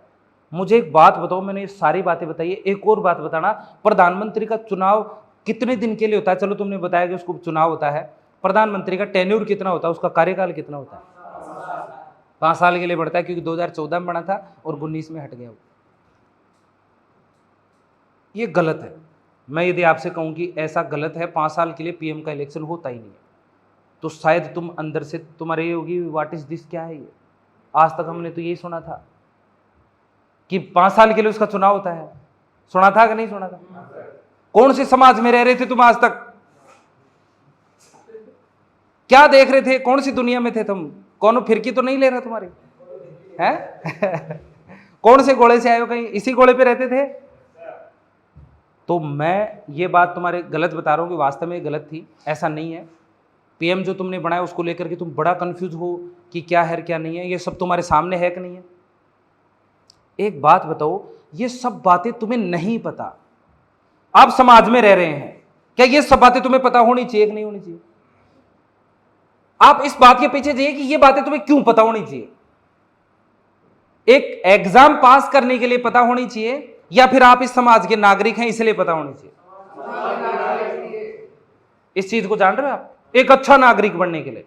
मुझे एक बात बताओ, मैंने ये सारी बातें बताई है, एक और बात बताना, प्रधानमंत्री का चुनाव कितने दिन के लिए होता है? चलो तुमने बताया कि उसको चुनाव होता है, प्रधानमंत्री का टेन्योर कितना होता है, उसका कार्यकाल कितना होता है? 5 साल के लिए बढ़ता है, क्योंकि 2014 में बना था और 19 में हट गया। ये गलत है। मैं यदि आपसे कहूं कि ऐसा गलत है, 5 साल के लिए पीएम का इलेक्शन होता ही नहीं है, तो शायद तुम अंदर से तुम्हारे ये होगी, व्हाट इज दिस, क्या है ये? आज तक हमने तो यही सुना था कि 5 साल के लिए उसका चुनाव होता है। सुना था कि नहीं सुना था? कौन से समाज में रह रहे थे तुम आज तक? क्या देख रहे थे? कौन सी दुनिया में थे तुम? कौन फिरकी तो नहीं ले रहा तुम्हारी है? कौन से गोले से आए हो? कहीं इसी गोले पे रहते थे? तो मैं ये बात तुम्हारे गलत बता रहा हूं कि वास्तव में गलत थी, ऐसा नहीं है। पीएम जो तुमने बनाया उसको लेकर के तुम बड़ा कंफ्यूज हो कि क्या है क्या नहीं है, ये सब तुम्हारे सामने है कि नहीं है? एक बात बताओ, ये सब बातें तुम्हें नहीं पता, आप समाज में रह रहे हैं, क्या ये सब बातें तुम्हें पता होनी चाहिए कि नहीं होनी चाहिए? आप इस बात के पीछे जाइए कि ये बातें तुम्हें क्यों पता होनी चाहिए। एक एग्जाम पास करने के लिए पता होनी चाहिए, या फिर आप इस समाज के नागरिक हैं इसलिए पता होनी चाहिए? इस चीज को जान रहे हो आप? एक अच्छा नागरिक बनने के लिए।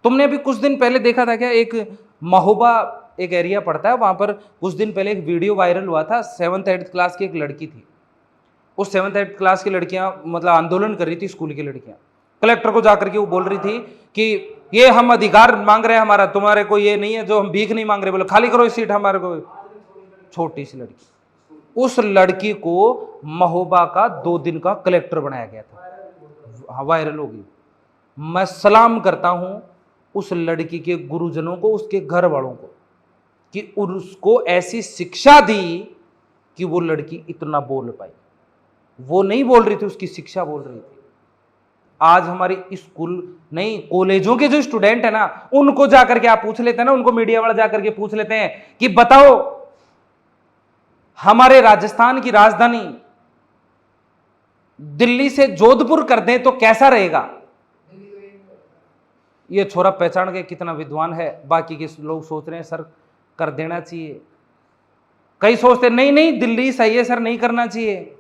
तुमने अभी कुछ दिन पहले देखा था क्या, एक महोबा एक एरिया पड़ता है, वहां पर कुछ दिन पहले एक वीडियो वायरल हुआ था। 7th 8th क्लास की एक लड़की थी। उस 7th 8th क्लास की लड़कियां मतलब आंदोलन कर रही थी, स्कूल की लड़कियां कलेक्टर को जाकर के वो बोल रही थी कि ये हम अधिकार मांग रहे हैं हमारा, तुम्हारे को ये नहीं है जो हम भीख नहीं मांग रहे, बोले खाली करो इस सीट हमारे को। छोटी सी लड़की, उस लड़की को महोबा का 2 दिन का कलेक्टर बनाया गया था, वायरल हो गई। मैं सलाम करता हूं उस लड़की के गुरुजनों को, उसके घर वालों को, कि उसको ऐसी शिक्षा दी कि वो लड़की इतना बोल पाई। वो नहीं बोल रही थी, उसकी शिक्षा बोल रही थी। आज हमारी स्कूल नहीं, कॉलेजों के जो स्टूडेंट है ना, उनको जाकर के आप पूछ लेते हैं ना, उनको मीडिया वाला जाकर के पूछ लेते हैं कि बताओ हमारे राजस्थान की राजधानी दिल्ली से जोधपुर कर दें तो कैसा रहेगा? ये छोरा पहचान के कितना विद्वान है। बाकी के लोग सोच रहे हैं सर कर देना चाहिए, कई सोचते नहीं नहीं दिल्ली सही है सर नहीं करना चाहिए,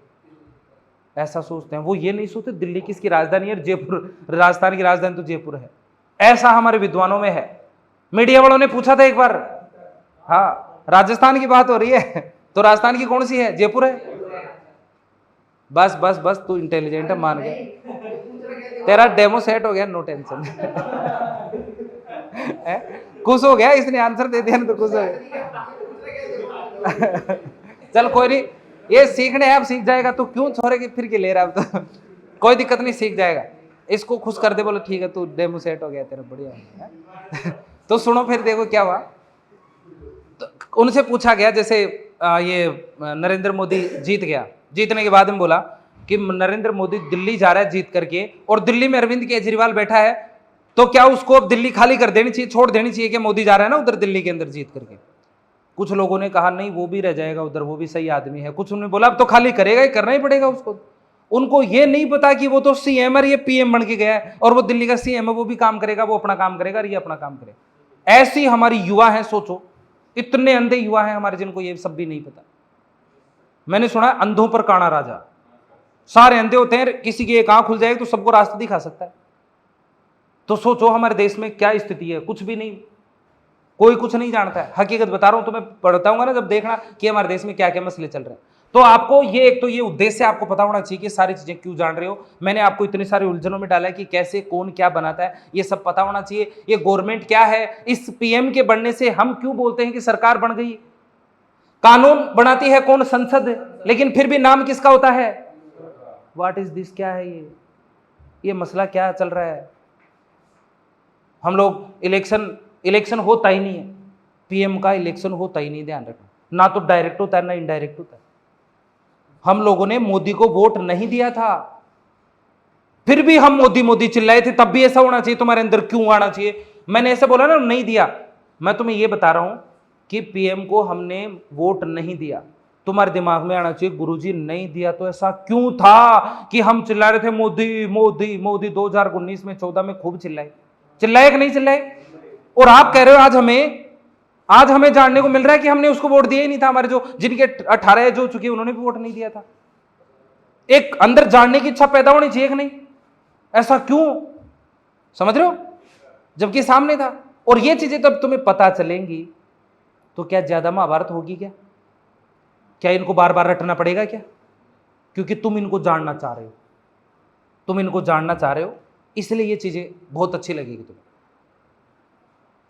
ऐसा सोचते हैं। वो ये नहीं सोचते दिल्ली किसकी राजधानी है, जयपुर राजस्थान की राजधानी तो जयपुर है। ऐसा हमारे विद्वानों में है। मीडिया वालों ने पूछा था एक बार, हाँ राजस्थान की बात हो रही है तो राजस्थान की कौन सी है? जयपुर है। बस बस बस तू इंटेलिजेंट है, मान गए, तेरा डेमो सेट हो गया, नो टेंशन। खुश हो गया, इसने आंसर दे दिया ना तो खुश हो गया। चल कोई नहीं, ये सीखने आप सीख जाएगा, तो क्यों छोरे की फिर के ले रहा है? तो कोई दिक्कत नहीं, सीख जाएगा। इसको खुश कर दे, बोलो ठीक है तू डेमो सेट हो गया तेरा, बढ़िया। तो सुनो फिर देखो क्या हुआ। तो उनसे पूछा गया, जैसे ये नरेंद्र मोदी जीत गया, जीतने के बाद में बोला कि नरेंद्र मोदी दिल्ली जा रहा है जीत करके, और दिल्ली में अरविंद केजरीवाल बैठा है, तो क्या उसको अब दिल्ली खाली कर देनी चाहिए, छोड़ देनी चाहिए कि मोदी जा रहा है ना उधर दिल्ली के अंदर जीत करके? कुछ लोगों ने कहा नहीं वो भी रह जाएगा उधर, वो भी सही आदमी है। कुछ उन्होंने बोला अब तो खाली करेगा ही, करना ही पड़ेगा उसको। उनको ये नहीं पता कि वो तो सीएम है, ये पीएम बन के गया है, और वो दिल्ली का सीएम है, वो भी काम करेगा, वो अपना काम करेगा और ये अपना काम करेगा। ऐसी हमारी युवा है, सोचो इतने अंधे युवा हैं हमारे जिनको ये सब भी नहीं पता। मैंने सुना है अंधों पर काना राजा, सारे अंधे होते हैं, किसी की एक आंख खुल जाएगी तो सबको रास्ता दिखा सकता है। तो सोचो हमारे देश में क्या स्थिति है, कुछ भी नहीं, कोई कुछ नहीं जानता है। हकीकत बता रहा हूं, तुम्हें बताऊंगा ना जब देखना कि हमारे देश में क्या क्या मसले चल रहे हैं। तो आपको ये एक तो ये उद्देश्य आपको पता होना चाहिए कि सारी चीजें क्यों जान रहे हो। मैंने आपको इतनी सारी उलझनों में डाला है कि कैसे कौन क्या बनाता है, ये सब पता होना चाहिए। ये गवर्नमेंट क्या है, इस पीएम के बनने से हम क्यों बोलते हैं कि सरकार बन गई? कानून बनाती है कौन? संसद, लेकिन फिर भी नाम किसका होता है? What is this? क्या है ये मसला क्या चल रहा है? हम लोग इलेक्शन होता ही नहीं है, पीएम का इलेक्शन होता ही नहीं, ध्यान रखना। ना तो डायरेक्ट होता है ना इनडायरेक्ट होता है। हम लोगों ने मोदी को वोट नहीं दिया था, फिर भी हम मोदी मोदी चिल्लाए थे। तब भी ऐसा होना चाहिए, तुम्हारे अंदर क्यों आना चाहिए? मैंने ऐसे बोला ना, नहीं दिया। मैं तुम्हें यह बता रहा हूं कि पीएम को हमने वोट नहीं दिया, तुम्हारे दिमाग में आना चाहिए गुरुजी नहीं दिया तो ऐसा क्यों था कि हम चिल्ला रहे थे मोदी मोदी मोदी। 2019 में 14 में खूब चिल्लाए कि नहीं चिल्लाए? और आप कह रहे हो आज हमें जानने को मिल रहा है कि हमने उसको वोट दिया ही नहीं था। हमारे जो जिनके 18 जो चुके उन्होंने भी वोट नहीं दिया था। एक अंदर जानने की इच्छा पैदा होनी चाहिए कि नहीं, ऐसा क्यों? समझ रहे हो? जबकि सामने था। और ये चीजें तब तुम्हें पता चलेंगी तो क्या ज्यादा महाभारत होगी? क्या इनको बार बार रटना पड़ेगा क्या? क्योंकि तुम इनको जानना चाह रहे हो, इसलिए ये चीजें बहुत अच्छी लगेगी तुम्हें।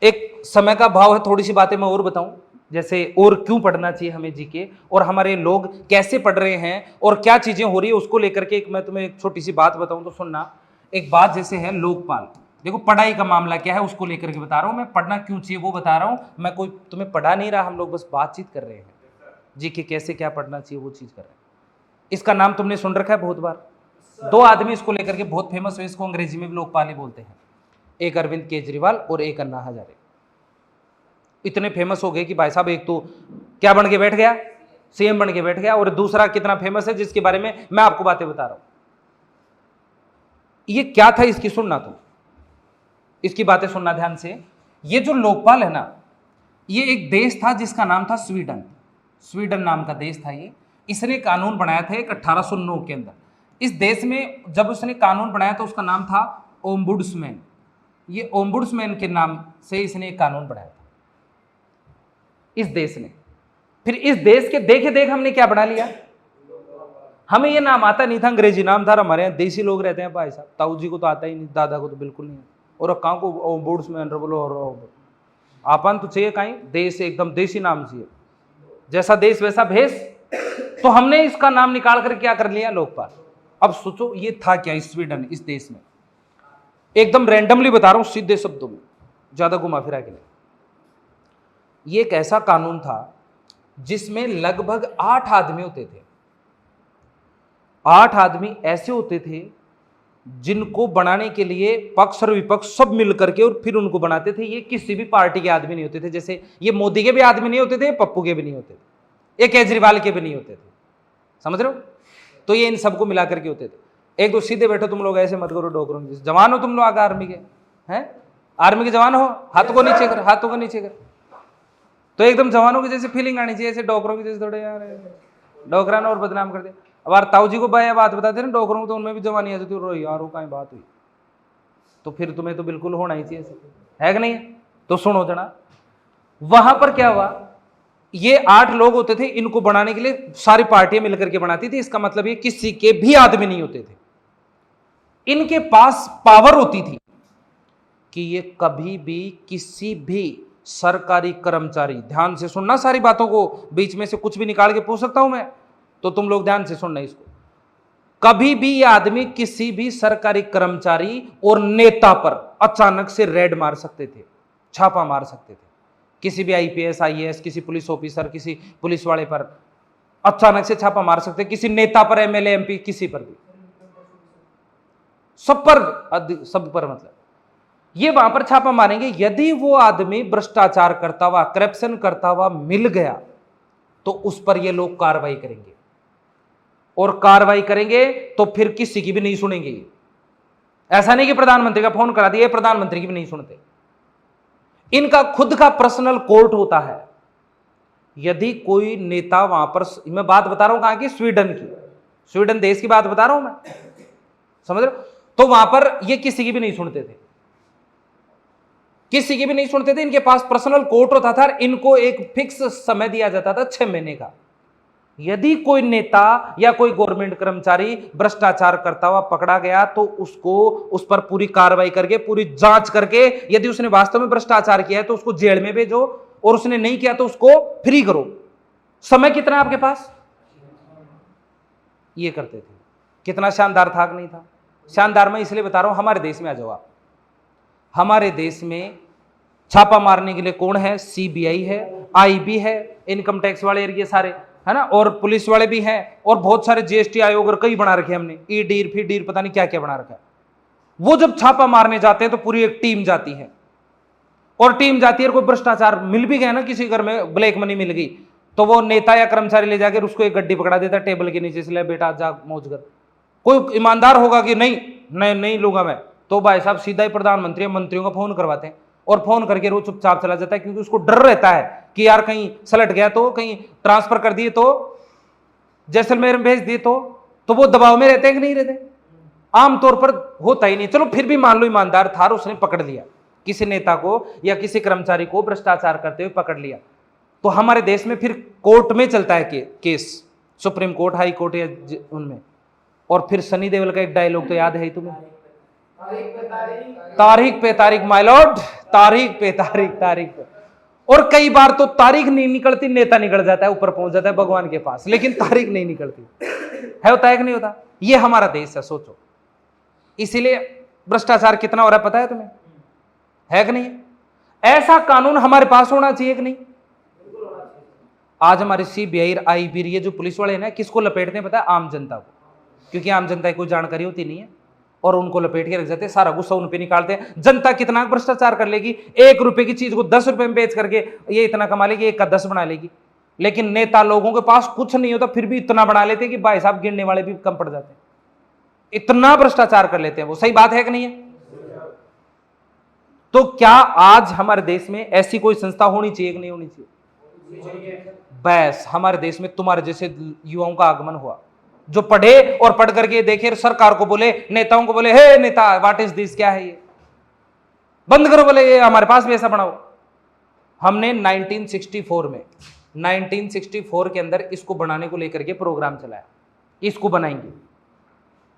एक समय का भाव है, थोड़ी सी बातें मैं और बताऊं, जैसे और क्यों पढ़ना चाहिए हमें जीके, और हमारे लोग कैसे पढ़ रहे हैं और क्या चीजें हो रही है उसको लेकर के मैं तुम्हें एक छोटी सी बात बताऊं तो सुनना। एक बात जैसे है लोकपाल, देखो पढ़ाई का मामला क्या है उसको लेकर के बता रहा हूं मैं, पढ़ना क्यों चाहिए वो बता रहा हूं मैं। कोई तुम्हें पढ़ा नहीं रहा, हम लोग बस बातचीत कर रहे हैं जीके कैसे क्या पढ़ना चाहिए वो चीज कर रहे हैं। इसका नाम तुमने सुन रखा है बहुत बार, 2 आदमी इसको लेकर के बहुत फेमस हुए, इसको अंग्रेजी में भी लोकपाल ही बोलते हैं। एक अरविंद केजरीवाल और एक अन्ना हजारे। इतने फेमस हो गए कि भाई साहब एक तो क्या बन के बैठ गया, सीएम बन के बैठ गया, और दूसरा कितना फेमस है जिसके बारे में मैं आपको बातें बता रहा हूं। ये क्या था इसकी सुनना, तुम इसकी बातें सुनना ध्यान से। ये जो लोकपाल है ना, ये एक देश था जिसका नाम था स्वीडन। स्वीडन नाम का देश था ये। इसने कानून बनाया था एक 1809 के अंदर। इस देश में जब उसने कानून बनाया तो उसका नाम था ओम्बुड्समैन। ये ओम्बुड्समैन के नाम से इसने एक कानून बनाया था इस देश ने। फिर इस देश के देखे देख हमने क्या बना लिया, हमें ये नाम आता नहीं था, अंग्रेजी नाम था। हमारे यहाँ देसी लोग रहते हैं भाई साहब, ताऊ जी को तो आता ही नहीं, दादा को तो बिल्कुल नहीं, और कहाँ को ओम्बुड्समैन बोलो। और आपन तो चाहिए कहीं देश एकदम देसी नाम चाहिए, जैसा देश वैसा भेष। तो हमने इसका नाम निकाल कर क्या कर लिया, लोकपाल। अब सोचो ये था क्या इस स्वीडन, इस देश में। एकदम रैंडमली बता रहा हूं सीधे शब्दों में, ज्यादा घुमा फिरा के नहीं। ये एक ऐसा कानून था जिसमें लगभग 8 आदमी होते थे। 8 आदमी ऐसे होते थे जिनको बनाने के लिए पक्ष और विपक्ष सब मिल करके और फिर उनको बनाते थे। ये किसी भी पार्टी के आदमी नहीं होते थे, जैसे ये मोदी के भी आदमी नहीं होते थे, पप्पू के भी नहीं होते थे, ये केजरीवाल के भी नहीं होते थे, समझ रहे हो। तो ये इन सबको मिला करके होते थे। एक तो सीधे बैठो तुम लोग, ऐसे मत करो डोकरों जैसे। जवान हो तुम लोग, आगे आर्मी के हैं, आर्मी के जवान हो, हाथों को नीचे कर, हाथों को नीचे कर। तो एकदम जवानों की जैसे फीलिंग आनी चाहिए, ऐसे डोकरों की जैसे थोड़े यार डोकरा ना और बदनाम कर दे। अब यार ताऊ जी को बाया बात बताते ना डोकरों को, तो उनमें भी जवानी आ जाती है, यार वो कहीं बात हुई। तो फिर तुम्हें तो बिल्कुल होना ही चाहिए, है कि नहीं। तो सुनो जना, वहां पर क्या हुआ, ये 8 लोग होते थे, इनको बनाने के लिए सारी पार्टियां मिलकर के बनाती थी। इसका मतलब ये किसी के भी आदमी नहीं होते थे। इनके पास पावर होती थी कि ये कभी भी किसी भी सरकारी कर्मचारी, ध्यान से सुनना सारी बातों को, बीच में से कुछ भी निकाल के पूछ सकता हूं मैं, तो तुम लोग ध्यान से सुनना इसको। कभी भी ये आदमी किसी भी सरकारी कर्मचारी और नेता पर अचानक से रेड मार सकते थे, छापा मार सकते थे। किसी भी आईपीएस, आईएएस, किसी पुलिस ऑफिसर, किसी पुलिस वाले पर अचानक से छापा मार सकते, किसी नेता पर, एमएलए, एमपी, किसी पर भी, सब पर मतलब ये वहां पर छापा मारेंगे। यदि वो आदमी भ्रष्टाचार करता हुआ, करप्शन करता हुआ मिल गया तो उस पर ये लोग कार्रवाई करेंगे, और कार्रवाई करेंगे तो फिर किसी की भी नहीं सुनेंगे। ऐसा नहीं कि प्रधानमंत्री का फोन करा दिया, प्रधानमंत्री की भी नहीं सुनते। इनका खुद का पर्सनल कोर्ट होता है। यदि कोई नेता वहां पर, मैं बात बता रहा हूं कहां की, स्वीडन की, स्वीडन देश की बात बता रहा हूं मैं, समझ रहे हो। तो वहां पर ये किसी की भी नहीं सुनते थे, किसी की भी नहीं सुनते थे। इनके पास पर्सनल कोर्ट होता था। इनको एक फिक्स समय दिया जाता था 6 महीने का। यदि कोई नेता या कोई गवर्नमेंट कर्मचारी भ्रष्टाचार करता हुआ पकड़ा गया तो उसको, उस पर पूरी कार्रवाई करके, पूरी जांच करके, यदि उसने वास्तव में भ्रष्टाचार किया है तो उसको जेल में भेजो, और उसने नहीं किया तो उसको फ्री करो। समय कितना आपके पास, ये करते थे। कितना शानदार था कि नहीं था। शानदार मैं इसलिए बता रहा हूं, हमारे देश में आ जाओ आप। हमारे देश में छापा मारने के लिए कौन है, सीबीआई है, आईबी है, इनकम टैक्स वाले एरिया सारे, है ना, और पुलिस वाले भी हैं, और बहुत सारे जीएसटी आयोग और कई बना रखे हमने, ईडीर फिर पता नहीं क्या क्या बना रखा है। वो जब छापा मारने जाते हैं तो पूरी एक टीम जाती है, और टीम जाती है, और कोई भ्रष्टाचार मिल भी गया ना, किसी घर में ब्लैक मनी मिल गई, तो वो नेता या कर्मचारी ले जाकर उसको एक गड्डी पकड़ा देता टेबल के नीचे से, ले बेटा जा मौज कर। कोई ईमानदार होगा कि नहीं लूंगा मैं, तो भाई साहब सीधा ही प्रधानमंत्री, मंत्रियों का फोन करवाते हैं, और फोन करके वो चुपचाप चला जाता है, क्योंकि उसको डर रहता है कि यार कहीं सलट गया तो, कहीं ट्रांसफर कर दिए तो, जैसलमेर में भेज दिए तो वो दबाव में रहते हैं कि नहीं रहते। आमतौर पर होता ही नहीं। चलो फिर भी मान लो ईमानदार था, उसने पकड़ लिया किसी नेता को या किसी कर्मचारी को भ्रष्टाचार करते हुए पकड़ लिया, तो हमारे देश में फिर कोर्ट में चलता है case, supreme court, high court या उनमें। और फिर सनी देओल का एक डायलॉग तो याद है ही तुम्हें, तारीख पे तारीख माय लॉर्ड, तारीख पे तारीख पे। और कई बार तो तारीख नहीं निकलती, नेता निकल जाता है, ऊपर पहुंच जाता है भगवान के पास, लेकिन तारीख नहीं निकलती है। होता है कि नहीं होता। ये हमारा देश है, सोचो। इसीलिए भ्रष्टाचार कितना हो रहा है पता है तुम्हें, है कि नहीं। ऐसा कानून हमारे पास होना चाहिए कि नहीं। आज हमारे सीबीआई, आईबी, ये जो पुलिस वाले हैं ना, किसको लपेटते हैं पता है, आम जनता को, क्योंकि आम जनता की कोई जानकारी होती नहीं है, और उनको लपेट के रख जाते हैं, सारा गुस्सा उन पे निकालते हैं। जनता कितना भ्रष्टाचार कर लेगी, 1 रुपए की चीज को 10 रुपए में बेच करके ये इतना कमा लेगी, 1 का 10 बना लेगी। लेकिन नेता लोगों के पास कुछ नहीं होता, फिर भी इतना बना लेते हैं कि भाई साहब गिनने वाले भी कम पड़ जाते हैं। इतना भ्रष्टाचार कर लेते हैं वो। सही बात है कि नहीं है। तो क्या आज हमारे देश में ऐसी कोई संस्था होनी चाहिए कि नहीं होनी चाहिए? बस हमारे देश में तुम्हारे जैसे युवाओं का आगमन हुआ, जो पढ़े और पढ़ करके देखे, सरकार को बोले, नेताओं को बोले, हे नेता व्हाट इज दिस, क्या है ये, बंद करो, बोले ये हमारे पास भी ऐसा बनाओ। हमने 1964 के अंदर इसको बनाने को लेकर के प्रोग्राम चलाया, इसको बनाएंगे।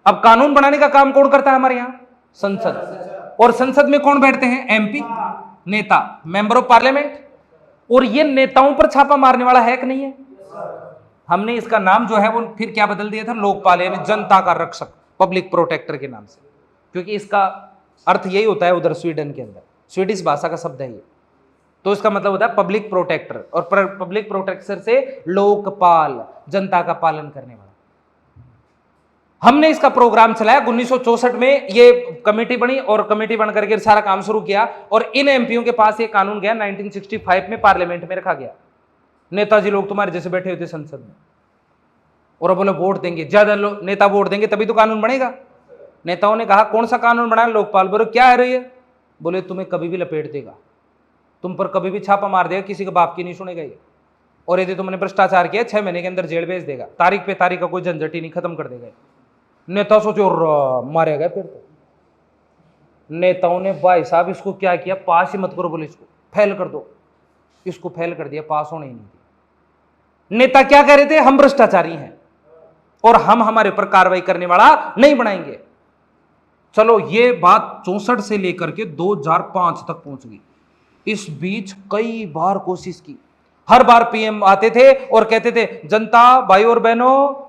अब कानून बनाने का काम कौन करता है हमारे यहां? संसद। और संसद में कौन बैठते हैं? एमपी, नेता, मेंबर ऑफ पार्लियामेंट। और ये नेताओं पर छापा मारने वाला है कि नहीं है? हमने इसका नाम जो है वो फिर क्या बदल दिया था? लोकपाल, यानी जनता का रक्षक, पब्लिक प्रोटेक्टर के नाम से, क्योंकि इसका अर्थ यही होता है उधर स्वीडन के अंदर, स्वीडिश भाषा का शब्द है ये। तो इसका मतलब होता है पब्लिक प्रोटेक्टर, और पब्लिक प्रोटेक्टर से लोकपाल, जनता का पालन करने वाला। हमने इसका प्रोग्राम चलाया। 1964 में ये कमेटी बनी और कमेटी बन करके सारा काम शुरू किया, और इन एमपीओं के पास ये कानून गया 1965 में पार्लियामेंट में रखा गया। नेताजी लोग तुम्हारे जैसे बैठे हुए थे संसद में, और बोले वोट देंगे, ज्यादा नेता वोट देंगे तभी तो कानून बनेगा। नेताओं ने कहा कौन सा कानून बनाया? लोकपाल। बोले क्या है रही है? बोले तुम्हें कभी भी लपेट देगा, तुम पर कभी भी छापा मार देगा, किसी का बाप की नहीं सुनेगा ये, और यदि तुमने भ्रष्टाचार किया 6 महीने के अंदर जेल भेज देगा, तारीख पे तारीख का कोई झंझट ही नहीं, खत्म कर देगा। नेता सोचे और मारे गए। फिर तो नेताओं ने भाई साहब इसको क्या किया? पास ही मत करो, बोले इसको फेल कर दो। इसको फेल कर दिया, पास होने ही नहीं दिया। नेता क्या कह रहे थे? हम भ्रष्टाचारी हैं और हम हमारे ऊपर कार्रवाई करने वाला नहीं बनाएंगे। चलो ये बात 64 से लेकर के 2005 तक पहुंच गई। इस बीच कई बार कोशिश की, हर बार पीएम आते थे और कहते थे जनता भाई और बहनों,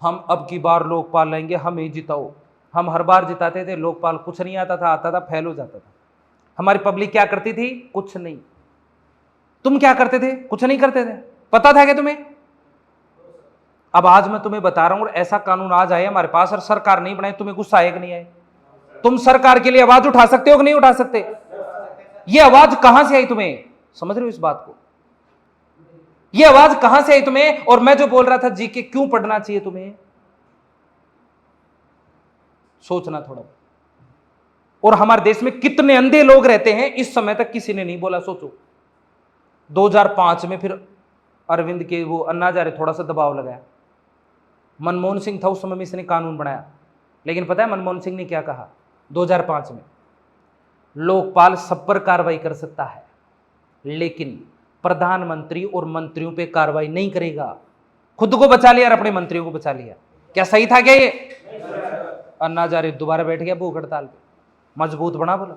हम अब की बार लोकपाल लाएंगे, हमें जिताओ। हम हर बार जिताते थे, लोकपाल कुछ नहीं आता था फेल हो जाता था। हमारी पब्लिक क्या करती थी? कुछ नहीं। तुम क्या करते थे? कुछ नहीं करते थे। पता था क्या तुम्हें? अब आज मैं तुम्हें बता रहा हूं, और ऐसा कानून आज आए हमारे पास और सरकार नहीं बनाए, तुम्हें गुस्सा आए कि नहीं आए? तुम सरकार के लिए आवाज उठा सकते हो कि नहीं उठा सकते? ये आवाज कहां से आई तुम्हें? समझ रहे हो इस बात को? ये आवाज कहां से आई तुम्हें? और मैं जो बोल रहा था जीके क्यों पढ़ना चाहिए तुम्हें, सोचना थोड़ा। और हमारे देश में कितने अंधे लोग रहते हैं, इस समय तक किसी ने नहीं बोला। सोचो 2005 में फिर अरविंद के वो अन्ना हजारे थोड़ा सा दबाव लगाया। मनमोहन सिंह था उस समय में, इसने कानून बनाया। लेकिन पता है मनमोहन सिंह ने क्या कहा 2005 में? लोकपाल सब पर कार्रवाई कर सकता है, लेकिन प्रधानमंत्री और मंत्रियों पे कार्रवाई नहीं करेगा। खुद को बचा लिया और अपने मंत्रियों को बचा लिया। क्या सही था क्या ये? अन्ना हजारे दोबारा बैठ गया भूख हड़ताल पे, मजबूत बना बोला।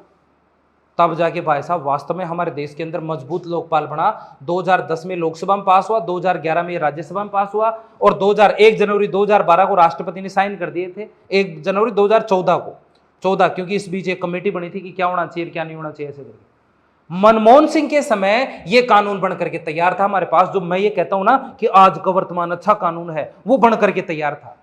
तब जाके भाई साहब वास्तव में हमारे देश के अंदर मजबूत लोकपाल बना। 2010 में लोकसभा में पास हुआ, 2011 में राज्यसभा में पास हुआ, और 1 जनवरी 2012 को राष्ट्रपति ने साइन कर दिए थे। 1 जनवरी 2014 को, 14, क्योंकि इस बीच एक कमेटी बनी थी कि क्या होना चाहिए क्या नहीं होना चाहिए, ऐसे करके। मनमोहन सिंह के समय यह कानून बन करके तैयार था हमारे पास। जो मैं ये कहता हूं ना कि आज का वर्तमान अच्छा कानून है, वो बन करके तैयार था।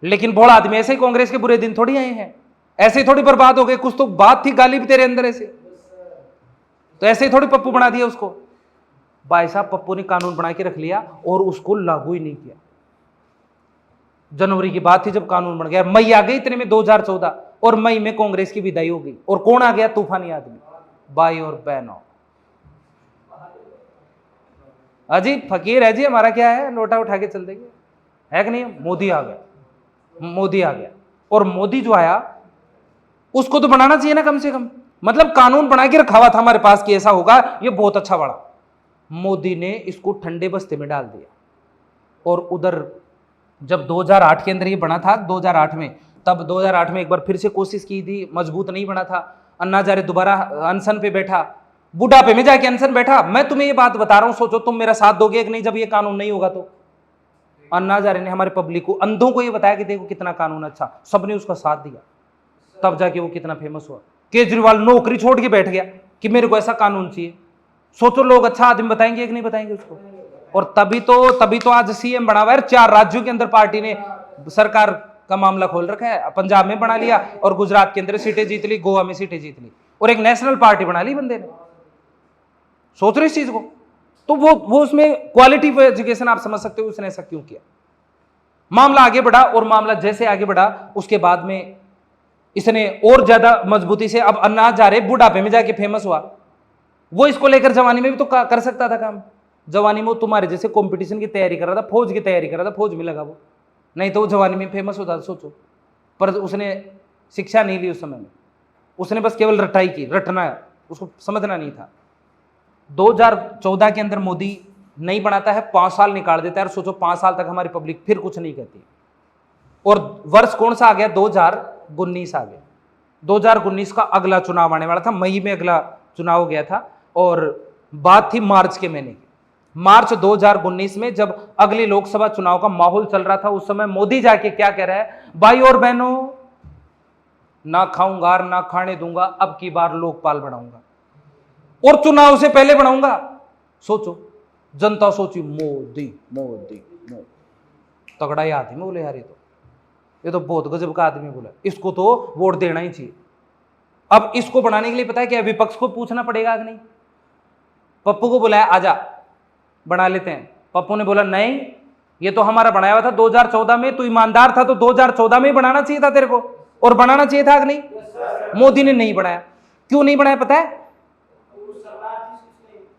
लेकिन बहुत आदमी ऐसे ही, कांग्रेस के बुरे दिन थोड़ी आए हैं, ऐसे ही थोड़ी बर्बाद हो गए। कुछ तो बात थी गाली भी तेरे अंदर ऐसे, तो ऐसे ही थोड़ी पप्पू बना दिया उसको। भाई साहब पप्पू ने कानून बना के रख लिया और उसको लागू ही नहीं किया। जनवरी की बात थी जब कानून बन गया, मई आ गई इतने में 2014, और मई में कांग्रेस की विदाई हो गई। और कौन आ गया? तूफानी आदमी। भाई और बहनों, अजी फकीर है जी हमारा, क्या है, लोटा उठा के चल देंगे, है कि नहीं? मोदी आ गया, मोदी आ गया। और मोदी जो आया उसको तो बनाना चाहिए ना कम से कम। मतलब कानून बना के रखा हुआ था हमारे पास कि ऐसा होगा, ये बहुत अच्छा बड़ा। मोदी ने इसको ठंडे बस्ते में डाल दिया। और उधर जब 2008 के अंदर ये बना था, 2008 में, तब 2008 में एक बार फिर से कोशिश की थी, मजबूत नहीं बना था। अन्ना हजारे दोबारा अनशन पे बैठा, बुढ़ापे में जाके अनशन बैठा। मैं तुम्हें ये बात बता रहा हूं, सोचो तुम मेरा साथ दोगे कि नहीं जब ये कानून नहीं होगा तो। अन्ना हजारे ने हमारे पब्लिक को, अंधों को ये बताया कि देखो कितना कानून अच्छा, सबने उसका साथ दिया, तब जाके वो कितना फेमस हुआ। केजरीवाल नौकरी छोड़ के बैठ गया कि मेरे को ऐसा कानून चाहिए। सोचो लोग अच्छा आदमी बताएंगे कि नहीं बताएंगे उसको। और तभी तो आज सीएम बना हुआ है। 4 राज्यों के अंदर पार्टी ने सरकार का मामला खोल रखा है। पंजाब में बना लिया, और गुजरात के अंदर सीटें जीत ली, गोवा में सीटें जीत ली, और एक नेशनल पार्टी बना ली बंदे ने। सोच रहे इस चीज को? तो वो उसमें क्वालिटी ऑफ एजुकेशन आप समझ सकते हो उसने ऐसा क्यों किया। मामला आगे बढ़ा, और मामला जैसे आगे बढ़ा उसके बाद में इसने और ज्यादा मजबूती से, अब अनाज जा रहे बुढ़ापे में जाके फेमस हुआ, वो इसको लेकर जवानी में भी तो कर सकता था काम। जवानी में वो तुम्हारे जैसे कंपटीशन की तैयारी कर रहा था, फौज की तैयारी कर रहा था, फौज में लगा वो, नहीं तो वो जवानी में फेमस होता, सोचो। पर उसने शिक्षा नहीं ली उस समय में, उसने बस केवल रटाई की, रटना, उसको समझना नहीं था। 2014 के अंदर मोदी नहीं बनाता है, 5 साल निकाल देता है, और सोचो 5 साल तक हमारी पब्लिक फिर कुछ नहीं कहती। और वर्ष कौन सा आ गया? 2019 आ गया। 2019 का अगला चुनाव आने वाला था, मई में अगला चुनाव हो गया था, और बात थी मार्च के महीने की। मार्च 2019 में जब अगली लोकसभा चुनाव का माहौल चल रहा था, उस समय मोदी जाके क्या कह रहा है? भाई और बहनों, ना खाऊंगा ना खाने दूंगा, अब की बार लोकपाल बनाऊंगा, और चुनाव से पहले बनाऊंगा। सोचो, जनता सोची मोदी मोदी मोदी, तगड़ा ही आदमी बोले यार, ये तो बहुत गजब का आदमी बोला, इसको तो वोट देना ही चाहिए। अब इसको बनाने के लिए पता है क्या, विपक्ष को पूछना पड़ेगा कि नहीं। पप्पू को बुलाया, आजा बना लेते हैं। पप्पू ने बोला नहीं, ये तो हमारा बनाया हुआ था 2014 में, तू ईमानदार था तो 2014 में ही बनाना चाहिए था तेरे को, और बनाना चाहिए था कि नहीं। मोदी ने नहीं बनाया। क्यों नहीं बनाया पता है?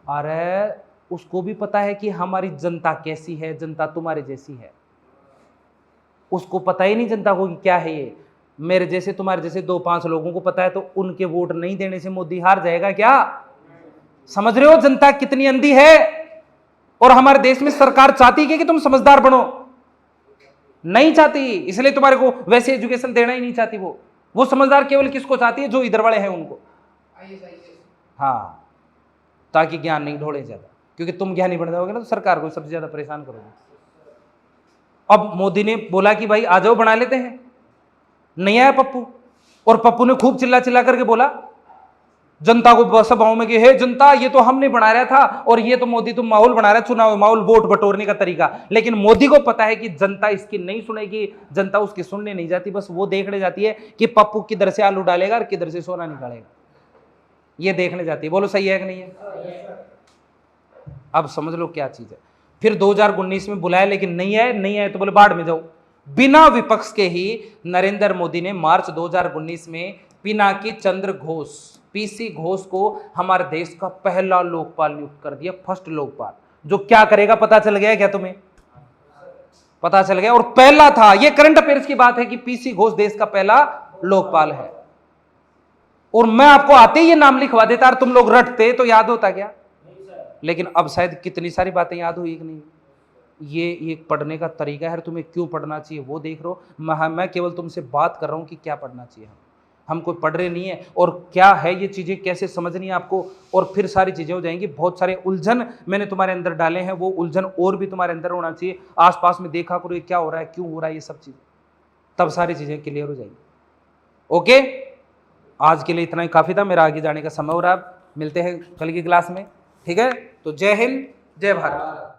अरे उसको भी पता है कि हमारी जनता कैसी है, जनता तुम्हारे जैसी है। उसको पता ही नहीं जनता को कि क्या है ये। मेरे जैसे तुम्हारे जैसे 2-5 लोगों को पता है, तो उनके वोट नहीं देने से मोदी हार जाएगा क्या? समझ रहे हो जनता कितनी अंधी है? और हमारे देश में सरकार चाहती है कि तुम समझदार बनो, नहीं चाहती, इसलिए तुम्हारे को वैसे एजुकेशन देना ही नहीं चाहती। वो समझदार केवल किसको चाहती है? जो इधर वाले हैं उनको। हाँ, ताकि ज्ञान नहीं ढोले ज्यादा, क्योंकि तुम ज्ञानी बन जाओगे ना तो सरकार को सबसे ज्यादा परेशान करोगे। अब मोदी ने बोला कि भाई आ जाओ बना लेते हैं, नहीं आया पप्पू, और पप्पू ने खूब चिल्ला चिल्ला करके बोला जनता को सभाओं में कि हे जनता, ये तो हमने बनाया था, और ये तो मोदी तुम माहौल बना रहा है, चुनाव माहौल, वोट बटोरने का तरीका। लेकिन मोदी को पता है कि जनता इसकी नहीं सुनेगी, जनता उसकी सुनने नहीं जाती, बस वो देखने जाती है कि पप्पू किधर से आलू डालेगा और किधर से सोना निकालेगा, ये देखने जाती है। बोलो सही है कि नहीं है? अब समझ लो क्या चीज है। फिर 2019 में बुलाया, लेकिन नहीं आए, नहीं आए तो बोले बाढ़ में जाओ। बिना विपक्ष के ही नरेंद्र मोदी ने मार्च 2019 में पिनाकी चंद्र घोष, पीसी घोष को हमारे देश का पहला लोकपाल नियुक्त कर दिया, फर्स्ट लोकपाल। जो क्या करेगा पता चल गया क्या तुम्हें? पता चल गया। और पहला था, यह करंट अफेयर्स की बात है कि पीसी घोष देश का पहला लोकपाल है। और मैं आपको आते ही ये नाम लिखवा देता और तुम लोग रटते तो याद होता क्या? लेकिन अब शायद कितनी सारी बातें याद हुई कि नहीं। ये पढ़ने का तरीका है, तुम्हें क्यों पढ़ना चाहिए वो देख रहे हो। मैं केवल तुमसे बात कर रहा हूं कि क्या पढ़ना चाहिए। हम कोई पढ़ रहे नहीं है, और क्या है ये चीज़ें कैसे समझनी है आपको, और फिर सारी चीज़ें हो जाएंगी। बहुत सारे उलझन मैंने तुम्हारे अंदर डाले हैं, वो उलझन और भी तुम्हारे अंदर होना चाहिए। आसपास में देखा करो ये क्या हो रहा है, क्यों हो रहा है, ये सब चीज़, तब सारी चीज़ें क्लियर हो जाएंगी। ओके, आज के लिए इतना ही काफ़ी था, मेरा आगे जाने का समय हो रहा है। मिलते हैं कल की क्लास में, ठीक है? तो जय हिंद, जय भारत।